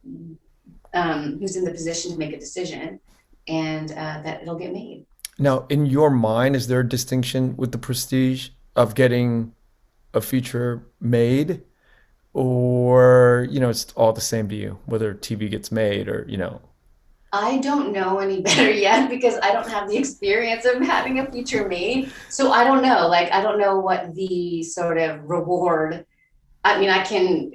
S1: who's in the position to make a decision, and that it'll get made.
S3: Now, in your mind, is there a distinction with the prestige of getting a feature made, or it's all the same to you, whether TV gets made or.
S1: I don't know any better yet, because I don't have the experience of having a feature made. So I don't know. Like, I don't know what the sort of reward. I mean, I can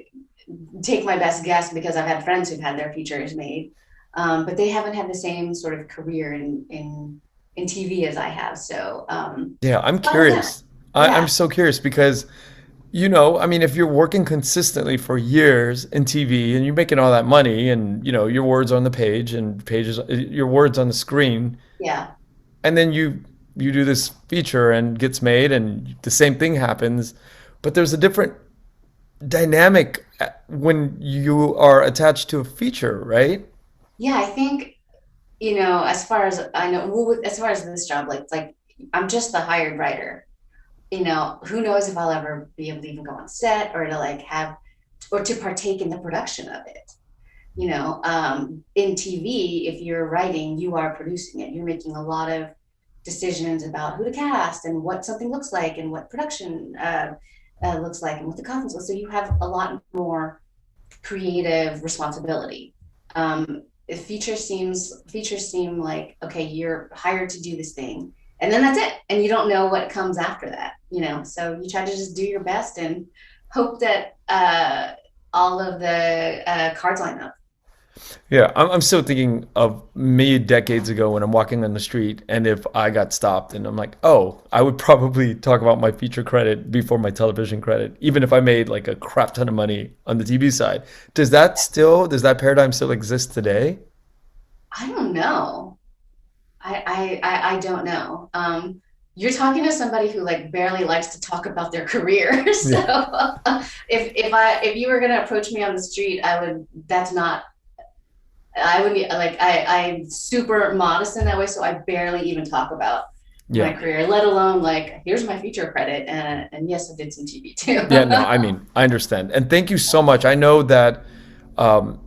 S1: take my best guess because I've had friends who've had their features made, but they haven't had the same sort of career in TV as I have. So
S3: Yeah, I'm
S1: I don't know.
S3: curious. I'm
S1: Yeah,
S3: so curious because, I mean, if you're working consistently for years in TV and you're making all that money and, your words on the page and pages, your words on the screen,
S1: yeah,
S3: and then you do this feature and gets made and the same thing happens, but there's a different dynamic when you are attached to a feature, right?
S1: yeah. I think, as far as I know, well, as far as this job, like, I'm just the hired writer. Who knows if I'll ever be able to even go on set, or to like have, or to partake in the production of it. In TV, if you're writing, you are producing it. You're making a lot of decisions about who to cast and what something looks like and what production looks like and what the costumes look. So you have a lot more creative responsibility. If features seem like, okay, you're hired to do this thing, and then that's it, and you don't know what comes after that, so you try to just do your best and hope that all of the cards line up.
S3: Yeah, I'm still thinking of me decades ago when I'm walking on the street, and if I got stopped, and I'm like, oh, I would probably talk about my feature credit before my television credit, even if I made like a crap ton of money on the TV side. Does that paradigm still exist today?
S1: I don't know. I don't know. You're talking to somebody who like barely likes to talk about their career. So
S3: Yeah.
S1: if you were gonna approach me on the street, I would be like, I'm super modest in that way, so I barely even talk about my
S3: Yeah.
S1: career, let alone like, here's my feature credit, and yes, I did some TV too.
S3: Yeah, no, I mean, I understand. And thank you so much. I know that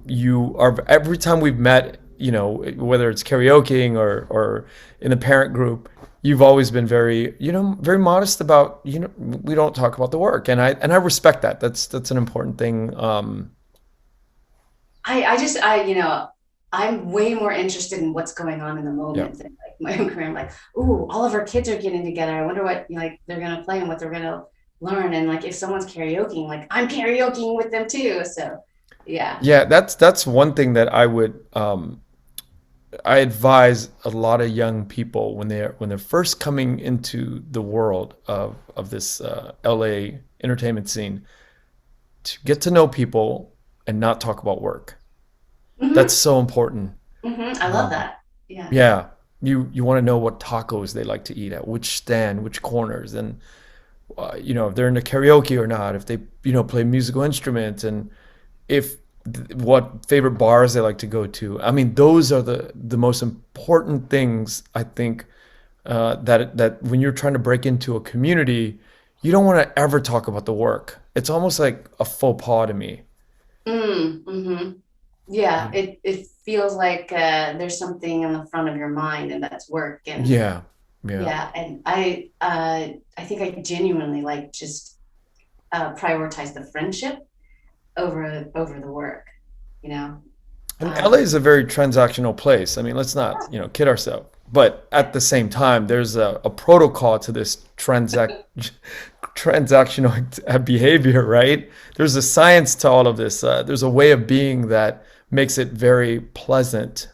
S3: you are, every time we've met, whether it's karaokeing or in the parent group, you've always been very, very modest about, we don't talk about the work. And I respect that. That's an important thing.
S1: I'm way more interested in what's going on in the
S3: Yeah.
S1: moment than like my own career. I'm like, ooh, all of our kids are getting together. I wonder what like they're gonna play and what they're gonna learn. And like if someone's karaokeing, like I'm karaokeing with them too. So yeah.
S3: Yeah, that's one thing that I advise a lot of young people when they're first coming into the world of this LA entertainment scene, to get to know people and not talk about work. That's
S1: Hmm.
S3: so important.
S1: I love that. Yeah.
S3: Yeah, you want to know what tacos they like to eat at, which stand, which corners, and if they're into karaoke or not, if they play musical instruments, and if what favorite bars they like to go to. I mean, those are the most important things, I think, that when you're trying to break into a community, you don't want to ever talk about the work. It's almost like a faux pas to me.
S1: Mm-hmm. Yeah. It feels like there's something in the front of your mind, and that's work. And
S3: Yeah, yeah.
S1: yeah, and I think I genuinely like just prioritize the friendship over the work, you know.
S3: And LA
S1: Um,
S3: is a very transactional place. I mean, let's not, kid ourselves. But at the same time, there's a protocol to this transactional behavior, right? There's a science to all of this. There's a way of being that makes it very pleasant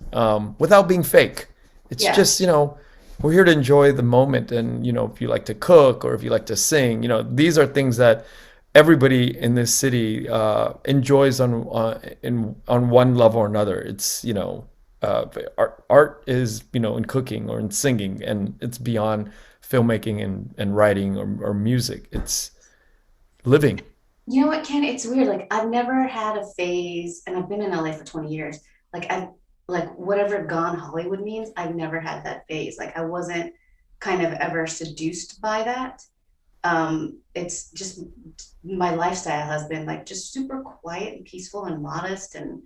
S3: without being fake. It's
S1: yeah,
S3: just, we're here to enjoy the moment. And, if you like to cook or if you like to sing, these are things that everybody in this city enjoys on one level or another. It's art is in cooking or in singing, and it's beyond filmmaking and writing or music. It's living.
S1: you know what, Ken? It's weird. Like I've never had a phase, and I've been in LA for 20 years. I like whatever gone Hollywood means. I've never had that phase. Like I wasn't kind of ever seduced by that. It's just my lifestyle has been like just super quiet and peaceful and modest, and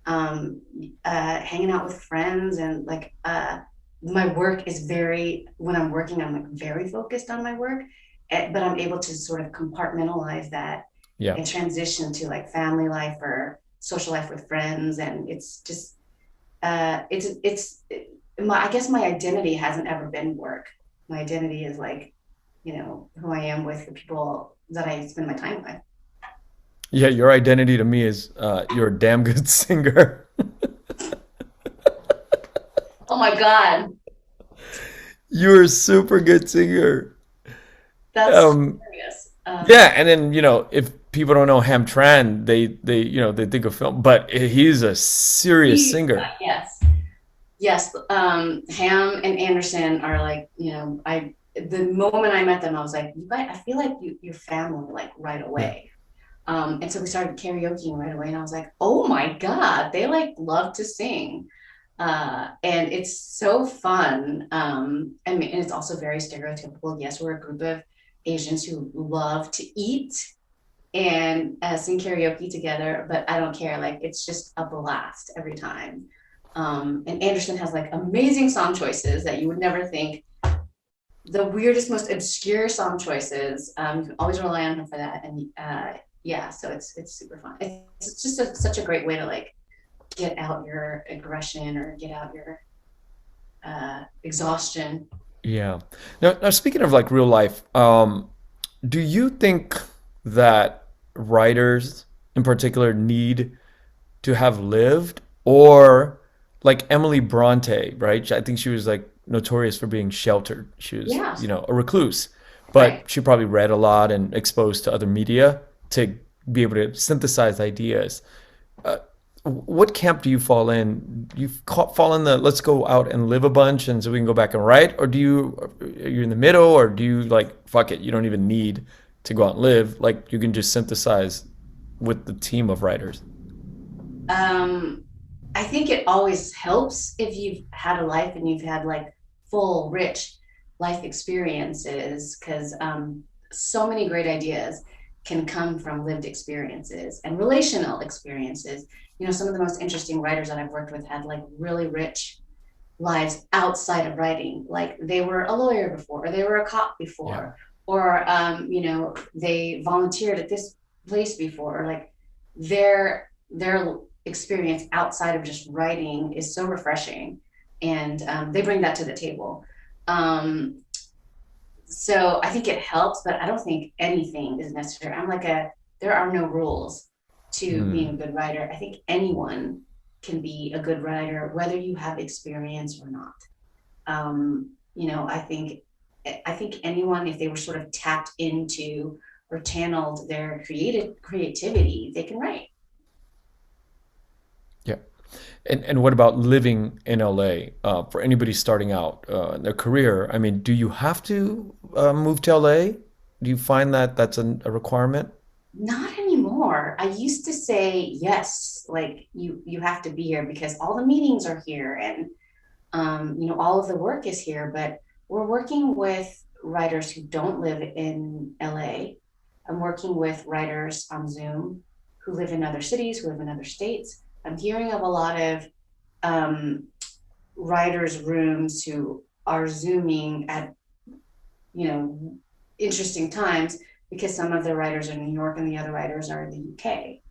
S1: um, hanging out with friends, and like my work is very, when I'm working, I'm like very focused on my work, but I'm able to sort of compartmentalize that
S3: Yeah.
S1: and transition to like family life or social life with friends, and it's just I guess my identity hasn't ever been work. My identity is like, who I am with the people that I spend my time with.
S3: Yeah, your identity to me is you're a damn good singer.
S1: Oh my God,
S3: You're a super good singer.
S1: that's
S3: Um,
S1: hilarious.
S3: yeah, and then if people don't know Ham Tran, they think of film, but he's a serious singer.
S1: Yes, yes. Ham and Anderson are like, the moment I met them, I was like, you guys, I feel like you're family, like right
S3: Yeah.
S1: away. And so we started karaokeing right away, and I was like, oh my God, they like love to sing. And it's so fun. I mean, and it's also very stereotypical. Yes, we're a group of Asians who love to eat and sing karaoke together, but I don't care. Like, it's just a blast every time. And Anderson has like amazing song choices that you would never think the weirdest, most obscure song choices. You can always rely on him for that. And yeah, so it's super fun. It's just such a great way to like get out your aggression or get out your exhaustion.
S3: Yeah. Now speaking of like real life, do you think that writers in particular need to have lived, or like Emily Bronte, right? I think she was like notorious for being sheltered. She was,
S1: Yeah,
S3: a recluse,
S1: right.
S3: but she probably read a lot and exposed to other media to be able to synthesize ideas. What camp do you fall in? Fall in the let's go out and live a bunch and so we can go back and write, or you're in the middle, or do you like fuck it, you don't even need to go out and live, like you can just synthesize with the team of writers?
S1: Um, I think it always helps if you've had a life and you've had like full, rich life experiences, because so many great ideas can come from lived experiences and relational experiences. Some of the most interesting writers that I've worked with had like really rich lives outside of writing. Like they were a lawyer before, or they were a cop
S3: Yeah.
S1: before, or they volunteered at this place before. Or like their experience outside of just writing is so refreshing, and they bring that to the table. Um, so I think it helps, but I don't think anything is necessary. There are no rules to being
S3: Hmm.
S1: a good writer. I think anyone can be a good writer, whether you have experience or not. I think anyone, if they were sort of tapped into or channeled their creativity, they can write.
S3: Yeah. And what about living in LA, for anybody starting out in their career? I mean, do you have to move to LA? Do you find that that's a requirement?
S1: Not anymore. I used to say yes, like you have to be here because all the meetings are here, and all of the work is here. But we're working with writers who don't live in LA. I'm working with writers on Zoom who live in other cities, who live in other states. I'm hearing of a lot of um, writers' rooms who are Zooming at you know interesting times because some of the writers are in New York and the other writers are in the UK.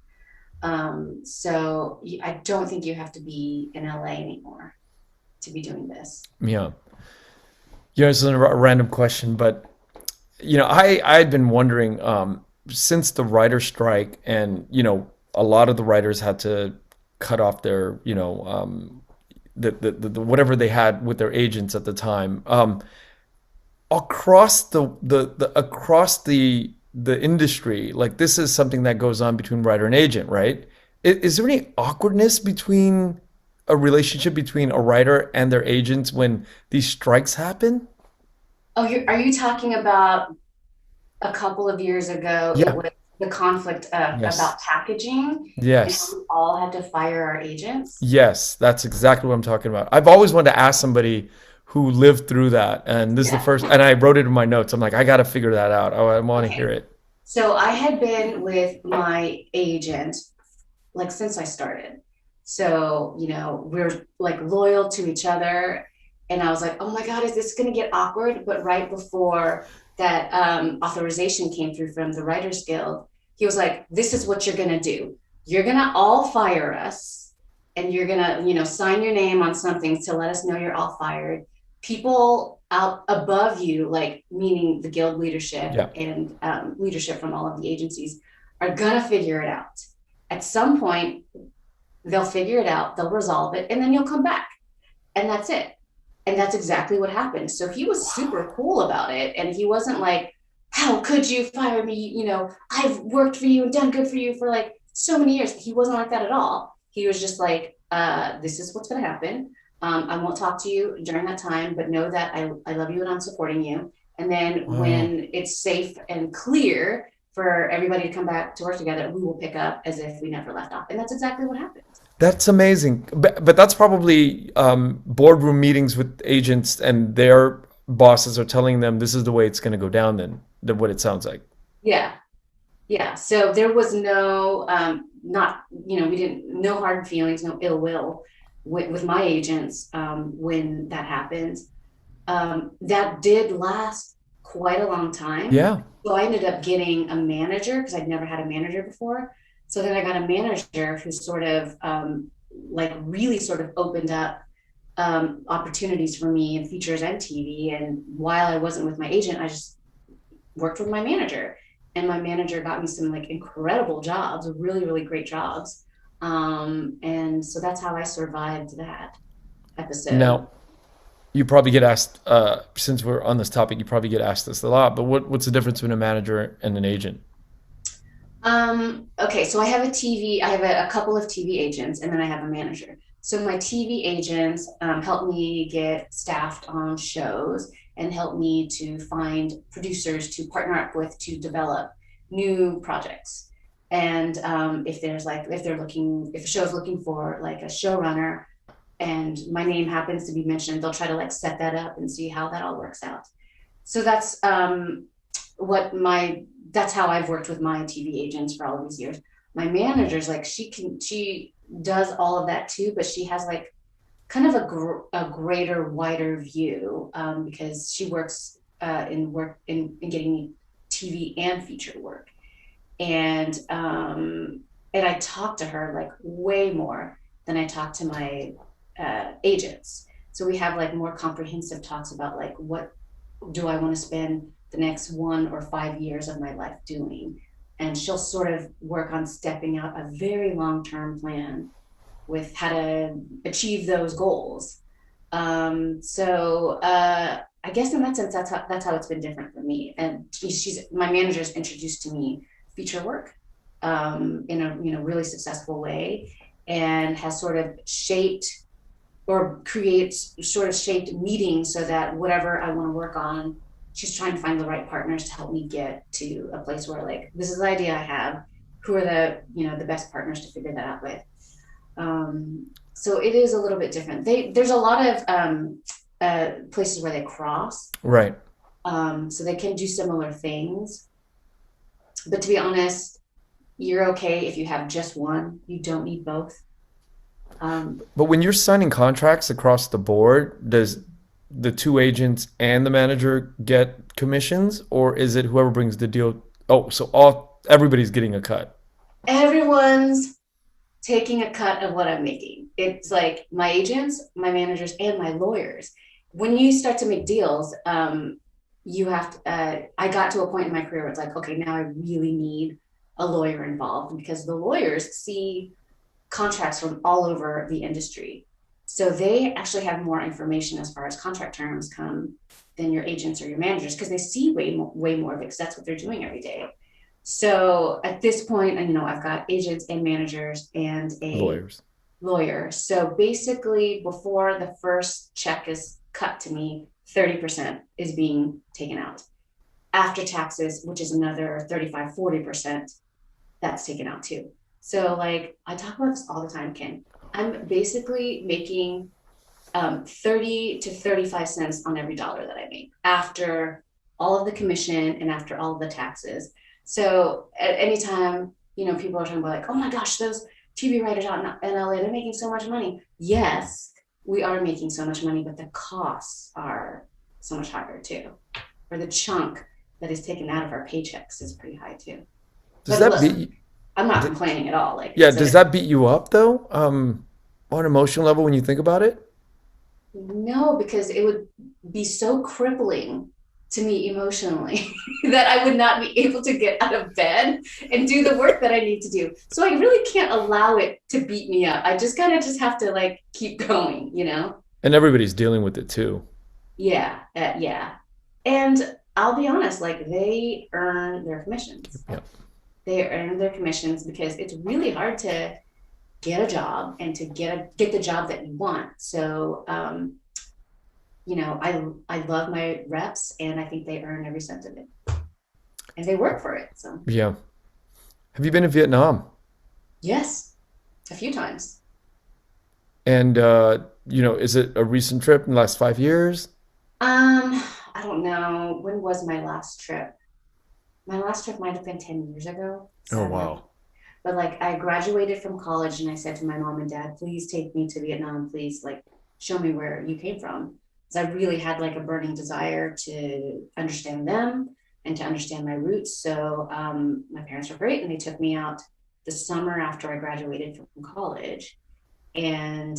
S1: So I don't think you have to be in LA anymore to be doing this.
S3: Yeah. It's a random question, but I had been wondering, since the writer strike, and a lot of the writers had to cut off their the whatever they had with their agents at the time, across the industry, like this is something that goes on between writer and agent, right? Is there any awkwardness between a relationship between a writer and their agents when these strikes happen?
S1: Oh, are you talking about a couple of years ago? It
S3: Yeah.
S1: was the conflict
S3: Yes.
S1: about packaging and how
S3: Yes.
S1: we all had to fire our agents.
S3: Yes, that's exactly what I'm talking about. I've always wanted to ask somebody who lived through that, and this is the
S1: Yeah.
S3: first, and I wrote it in my notes. I'm like, I got to figure that out. I want to hear
S1: Okay.
S3: it.
S1: So I had been with my agent like since I started. So, we're like loyal to each other. And I was like, oh my God, is this going to get awkward? But right before that authorization came through from the Writers Guild, he was like, this is what you're going to do. You're going to all fire us, and you're going to, sign your name on something to let us know you're all fired. People out above you, like meaning the guild leadership
S3: Yeah.
S1: and leadership from all of the agencies, are going to figure it out. At some point, they'll figure it out, they'll resolve it, and then you'll come back. And that's it. And that's exactly what happened. So he was super cool about it. And he wasn't like, how could you fire me? I've worked for you and done good for you for like so many years. He wasn't like that at all. He was just like, this is what's going to happen. I won't talk to you during that time, but know that I love you and I'm supporting you. And then
S3: Oh,
S1: when it's safe and clear for everybody to come back to work together, we will pick up as if we never left off. And that's exactly what happened.
S3: that's amazing. But that's probably boardroom meetings with agents, and their bosses are telling them this is the way it's going to go down. Then, what it sounds like.
S1: Yeah. Yeah. So there was no, not, we didn't, no hard feelings, no ill will with my agents when that happened. That did last quite a long time.
S3: Yeah.
S1: So I ended up getting a manager because I'd never had a manager before. So then I got a manager who sort of like really sort of opened up opportunities for me in features and TV. And while I wasn't with my agent, I just worked with my manager. And my manager got me some like incredible jobs, really, really great jobs. And so that's how I survived that episode.
S3: Now, you probably get asked, since we're on this topic, you probably get asked this a lot, but what's the difference between a manager and an agent?
S1: Okay, so I have I have a couple of TV agents, and then I have a manager. So my TV agents help me get staffed on shows and help me to find producers to partner up with to develop new projects. And if if a show is looking for like a showrunner, and my name happens to be mentioned, they'll try to like set that up and see how that all works out. So what my that's how I've worked with my TV agents for all of these years. My manager's like she does all of that too, but she has like kind of a greater, wider view because she works in getting me TV and feature work, and I talk to her like way more than I talk to my agents. So we have like more comprehensive talks about like what do I want to spend the next 1 or 5 years of my life doing, and she'll sort of work on stepping out a very long-term plan with how to achieve those goals. I guess in that sense, that's how it's been different for me. And my manager's introduced to me feature work in a really successful way, and has sort of shaped meetings so that whatever I want to work on, she's trying to find the right partners to help me get to a place where like this is the idea I have. Who are the best partners to figure that out with? So it is a little bit different. There's a lot of places where they cross,
S3: Right.
S1: so they can do similar things. But to be honest, you're okay if you have just one. You don't need both.
S3: But when you're signing contracts across the board, does the two agents and the manager get commissions, or is it whoever brings the deal? Oh, so everybody's getting a cut.
S1: Everyone's taking a cut of what I'm making. It's like my agents, my managers, and my lawyers. When you start to make deals, you have to, I got to a point in my career where it's like, okay, now I really need a lawyer involved, because the lawyers see contracts from all over the industry. So they actually have more information as far as contract terms come than your agents or your managers, because they see way more of it, because that's what they're doing every day. So at this point, I've got agents and managers and a lawyer. So basically, before the first check is cut to me, 30% is being taken out. After taxes, which is another 35-40%, that's taken out too. So like I talk about this all the time, Ken. I'm basically making 30 to 35 cents on every dollar that I make after all of the commission and after all of the taxes. So at any time, people are talking about like, oh my gosh, those TV writers out in LA, they're making so much money. Yes, we are making so much money, but the costs are so much higher too. Or the chunk that is taken out of our paychecks is pretty high too. I'm not complaining at all.
S3: Does that beat you up though? On an emotional level when you think about it?
S1: No, because it would be so crippling to me emotionally that I would not be able to get out of bed and do the work that I need to do. So I really can't allow it to beat me up. I just kind of have to like keep going,
S3: And everybody's dealing with it too.
S1: Yeah. And I'll be honest, like they earn their commissions.
S3: Yep.
S1: They earn their commissions because it's really hard to get a job and to get the job that you want. So, I love my reps, and I think they earn every cent of it, and they work for it. So
S3: yeah. Have you been to Vietnam?
S1: Yes, a few times.
S3: And is it a recent trip in the last 5 years?
S1: I don't know. When was my last trip? My last trip might have been 10 years ago.
S3: Oh, wow.
S1: But like I graduated from college and I said to my mom and dad, please take me to Vietnam, please like show me where you came from. because I really had like a burning desire to understand them and to understand my roots. So my parents were great, and they took me out the summer after I graduated from college, and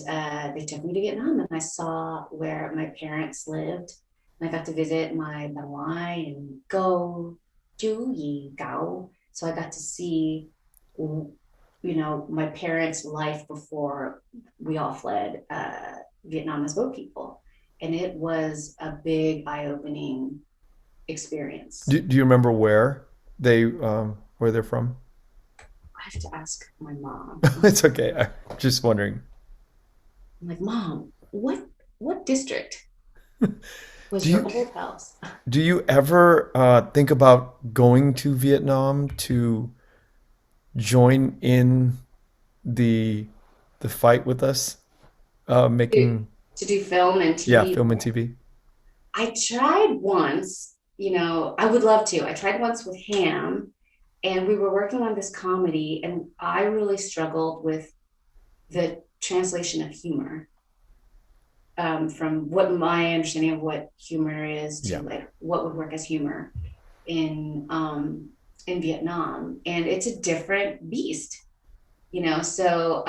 S1: they took me to Vietnam, and I saw where my parents lived. And I got to visit my bà ngoại and go chú gì gạo. So I got to see, my parents' life before we all fled Vietnam as boat people. And it was a big eye-opening experience.
S3: Do you remember where they're from?
S1: I have to ask my mom.
S3: It's okay. I'm just wondering.
S1: I'm like, Mom, what district was
S3: Do
S1: your
S3: you
S1: old house?
S3: do you ever think about going to Vietnam to join in the the fight with us,
S1: To,
S3: making
S1: to do film and
S3: yeah,
S1: TV.
S3: film and TV?
S1: I tried once, I would love to. I tried once with Ham, and we were working on this comedy, and I really struggled with the translation of humor, from what my understanding of what humor is to
S3: Yeah.
S1: like what would work as humor in Vietnam, and it's a different beast, So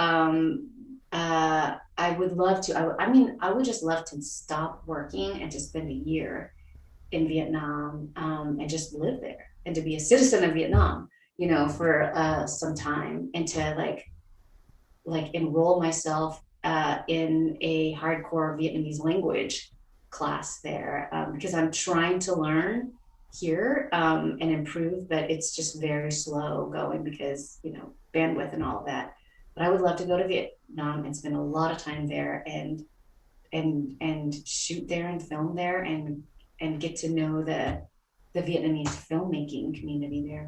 S1: I would love to. I mean, I would just love to stop working and to spend a year in Vietnam, and just live there and to be a citizen of Vietnam, for some time, and to like enroll myself in a hardcore Vietnamese language class there, because I'm trying to learn here, and improve, but it's just very slow going because bandwidth and all of that. But I would love to go to Vietnam and spend a lot of time there, and shoot there and film there, and get to know the Vietnamese filmmaking community there.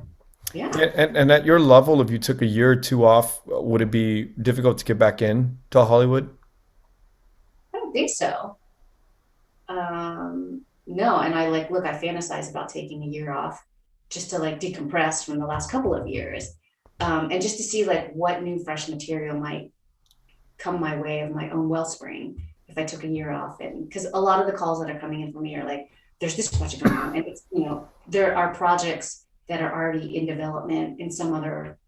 S1: Yeah.
S3: And at your level, if you took a year or two off, would it be difficult to get back in to Hollywood?
S1: I don't think so. No, and I fantasize about taking a year off just to like decompress from the last couple of years, and just to see like what new fresh material might come my way of my own wellspring if I took a year off. And because a lot of the calls that are coming in for me are like, there's this project going on, and it's there are projects that are already in development in some other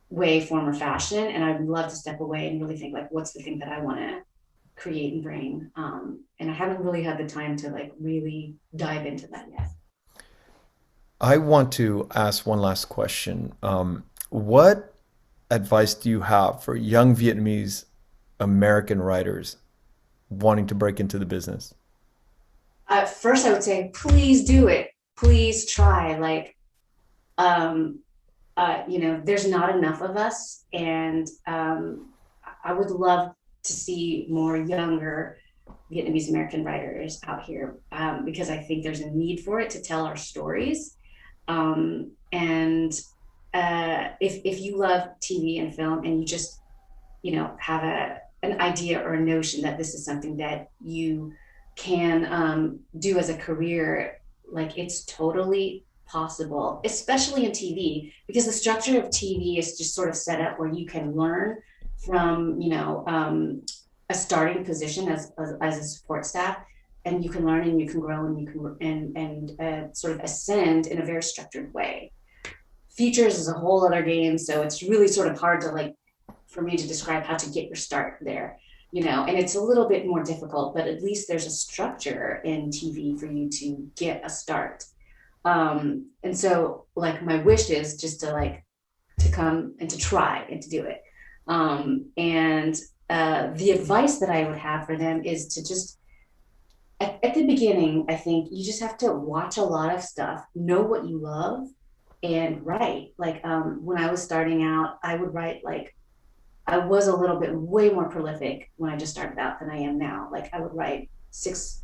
S1: way, form, or fashion, and I'd love to step away and really think like, what's the thing that I want to create and bring, and I haven't really had the time to like really dive into that yet.
S3: I want to ask one last question. What advice do you have for young Vietnamese American writers wanting to break into the business?
S1: First, I would say, please do it. Please try. Like, there's not enough of us, and I would love to see more younger Vietnamese American writers out here, because I think there's a need for it to tell our stories. And if you love TV and film, and you just have an idea or a notion that this is something that you can do as a career, like it's totally possible, especially in TV, because the structure of TV is just sort of set up where you can learn from a starting position as a support staff, and you can learn and you can grow and you can sort of ascend in a very structured way. Features is a whole other game, so it's really sort of hard to like for me to describe how to get your start there, and it's a little bit more difficult, but at least there's a structure in TV for you to get a start. And so like my wish is just to come and to try and to do it. And the advice that I would have for them is to just, at the beginning, I think you just have to watch a lot of stuff, know what you love, and write. Like when I was starting out, I would write I was a little bit way more prolific when I just started out than I am now. Like I would write 6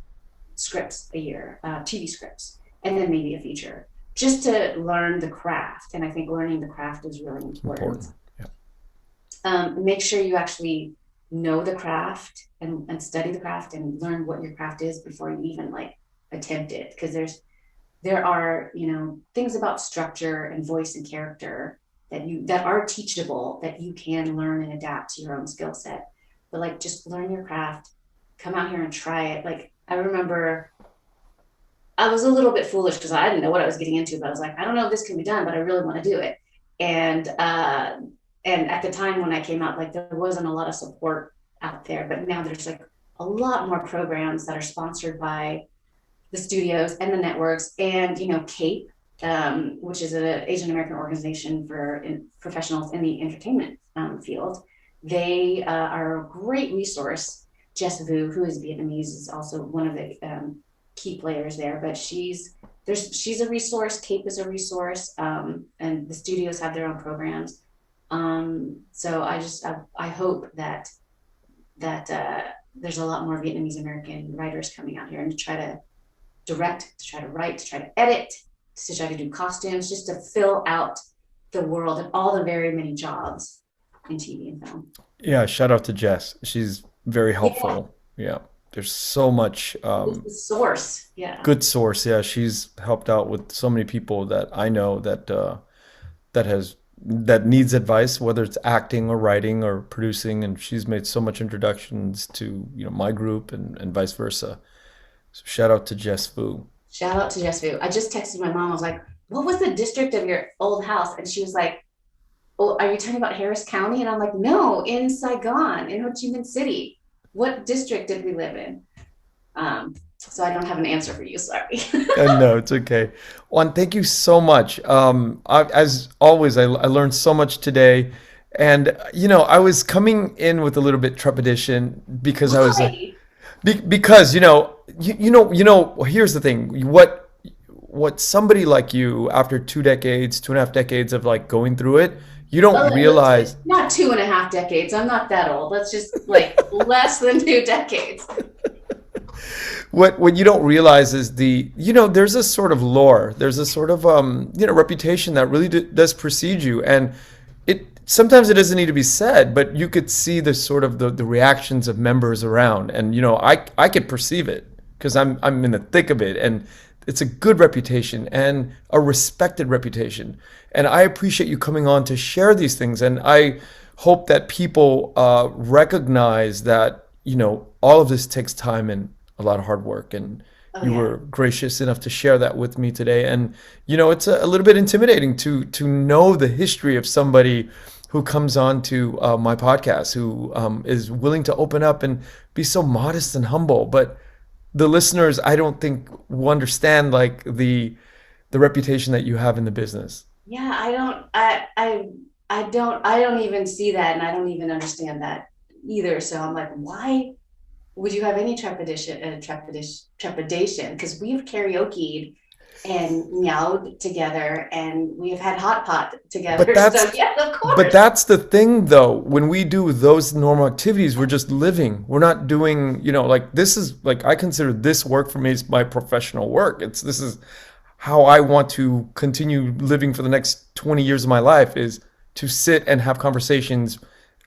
S1: scripts a year, TV scripts, and then maybe a feature, just to learn the craft. And I think learning the craft is really important. Yeah. Make sure you actually know the craft and study the craft and learn what your craft is before you even attempt it. Because there are, things about structure and voice and character that are teachable, that you can learn and adapt to your own skill set. But just learn your craft, come out here and try it. I remember I was a little bit foolish because I didn't know what I was getting into, but I was like, I don't know if this can be done, but I really want to do it. And at the time when I came out, like there wasn't a lot of support out there, but now there's like a lot more programs that are sponsored by the studios and the networks, and CAPE, which is an Asian American organization for professionals in the entertainment field. They are a great resource. Jess Vu, who is Vietnamese, is also one of the key players there, but she's a resource. CAPE is a resource, and the studios have their own programs. So I hope that there's a lot more Vietnamese American writers coming out here and to try to direct, to try to write, to try to edit, to try to do costumes, just to fill out the world and all the very many jobs in TV and film.
S3: Yeah, shout out to Jess. She's very helpful. Yeah. There's so much
S1: Source. Yeah.
S3: good source. Yeah, she's helped out with so many people that I know that needs advice, whether it's acting or writing or producing, and she's made so much introductions to my group and vice versa. So shout out to Jess Fu.
S1: Shout out to Jess Vu. I just texted my mom. I was like, what was the district of your old house? And she was like, oh, are you talking about Harris County? And I'm like, no, in Saigon, in Ho Chi Minh City. What district did we live in? So I don't have an answer for you. Sorry.
S3: No, it's okay. Juan, thank you so much. As always, I learned so much today. And, I was coming in with a little bit trepidation because I was like, because, here's the thing. What somebody like you, after 2.5 decades of like going through it, you don't realize.
S1: Not 2.5 decades. I'm not that old. Let's just like less than 2 decades.
S3: What you don't realize is there's a sort of lore, there's a sort of reputation that really does precede you, and sometimes it doesn't need to be said, but you could see the sort of the reactions of members around, and I could perceive it because I'm in the thick of it, and it's a good reputation and a respected reputation, and I appreciate you coming on to share these things, and I hope that people recognize that all of this takes time and a lot of hard work, and you were gracious enough to share that with me today. And it's a little bit intimidating to know the history of somebody who comes on to my podcast, who is willing to open up and be so modest and humble. But the listeners, I don't think, will understand like the reputation that you have in the business.
S1: Yeah, I don't even see that, and I don't even understand that either. So I'm like, why would you have any trepidation? Because we've karaoke'd and meowed together, and we have had hot pot together. So yes, of course.
S3: But that's the thing, though. When we do those normal activities, we're just living. We're not doing, like this is like I consider this work for me is my professional work. This is how I want to continue living for the next 20 years of my life, is to sit and have conversations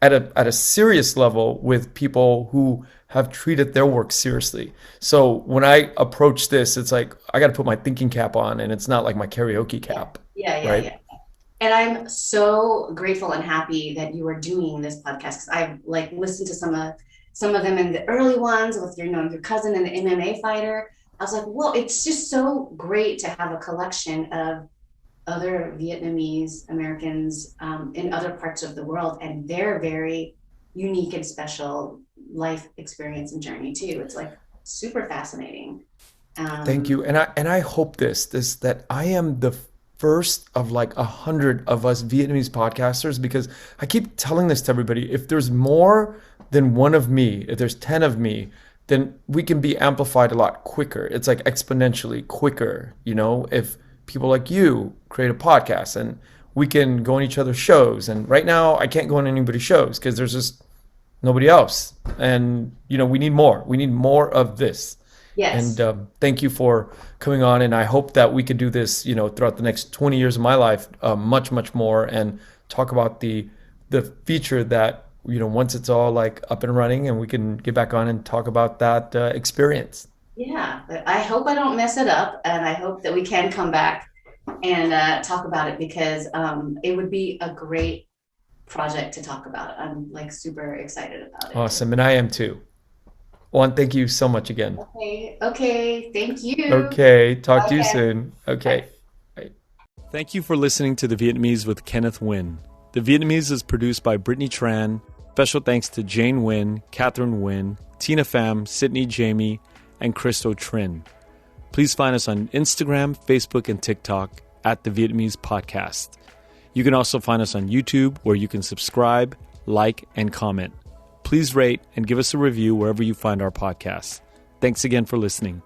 S3: at a serious level with people who have treated their work seriously. So when I approach this, it's like I got to put my thinking cap on, and it's not like my karaoke cap.
S1: Yeah. And I'm so grateful and happy that you are doing this podcast, because I've like listened to some of them in the early ones with your cousin and the MMA fighter. I was like, well, it's just so great to have a collection of other Vietnamese Americans in other parts of the world, and their very unique and special life experience and journey too. It's like super fascinating.
S3: Thank you, and I hope that I am the first of like 100 of us Vietnamese podcasters, because I keep telling this to everybody: if there's more than one of me, if there's 10 of me, then we can be amplified a lot quicker. It's like exponentially quicker, if people like you create a podcast, and we can go on each other's shows. And right now I can't go on anybody's shows because there's just nobody else, and we need more of this.
S1: Yes.
S3: And thank you for coming on, and I hope that we could do this throughout the next 20 years of my life, much more, and talk about the feature that once it's all like up and running, and we can get back on and talk about that experience.
S1: Yeah, but I hope I don't mess it up, and I hope that we can come back and talk about it, because it would be a great project to talk about. I'm like super excited about it.
S3: Awesome, and I am too. Juan, thank you so much again.
S1: Okay. Okay. Thank you.
S3: Okay, talk to you
S1: Okay.
S3: soon. Okay. Bye.
S2: Thank you for listening to The Vietnamese with Kenneth Nguyen. The Vietnamese is produced by Brittany Tran. Special thanks to Jane Nguyen, Catherine Nguyen, Tina Pham, Sydney Jamie, and Christo Trin. Please find us on Instagram, Facebook, and TikTok at The Vietnamese Podcast. You can also find us on YouTube, where you can subscribe, like, and comment. Please rate and give us a review wherever you find our podcasts. Thanks again for listening.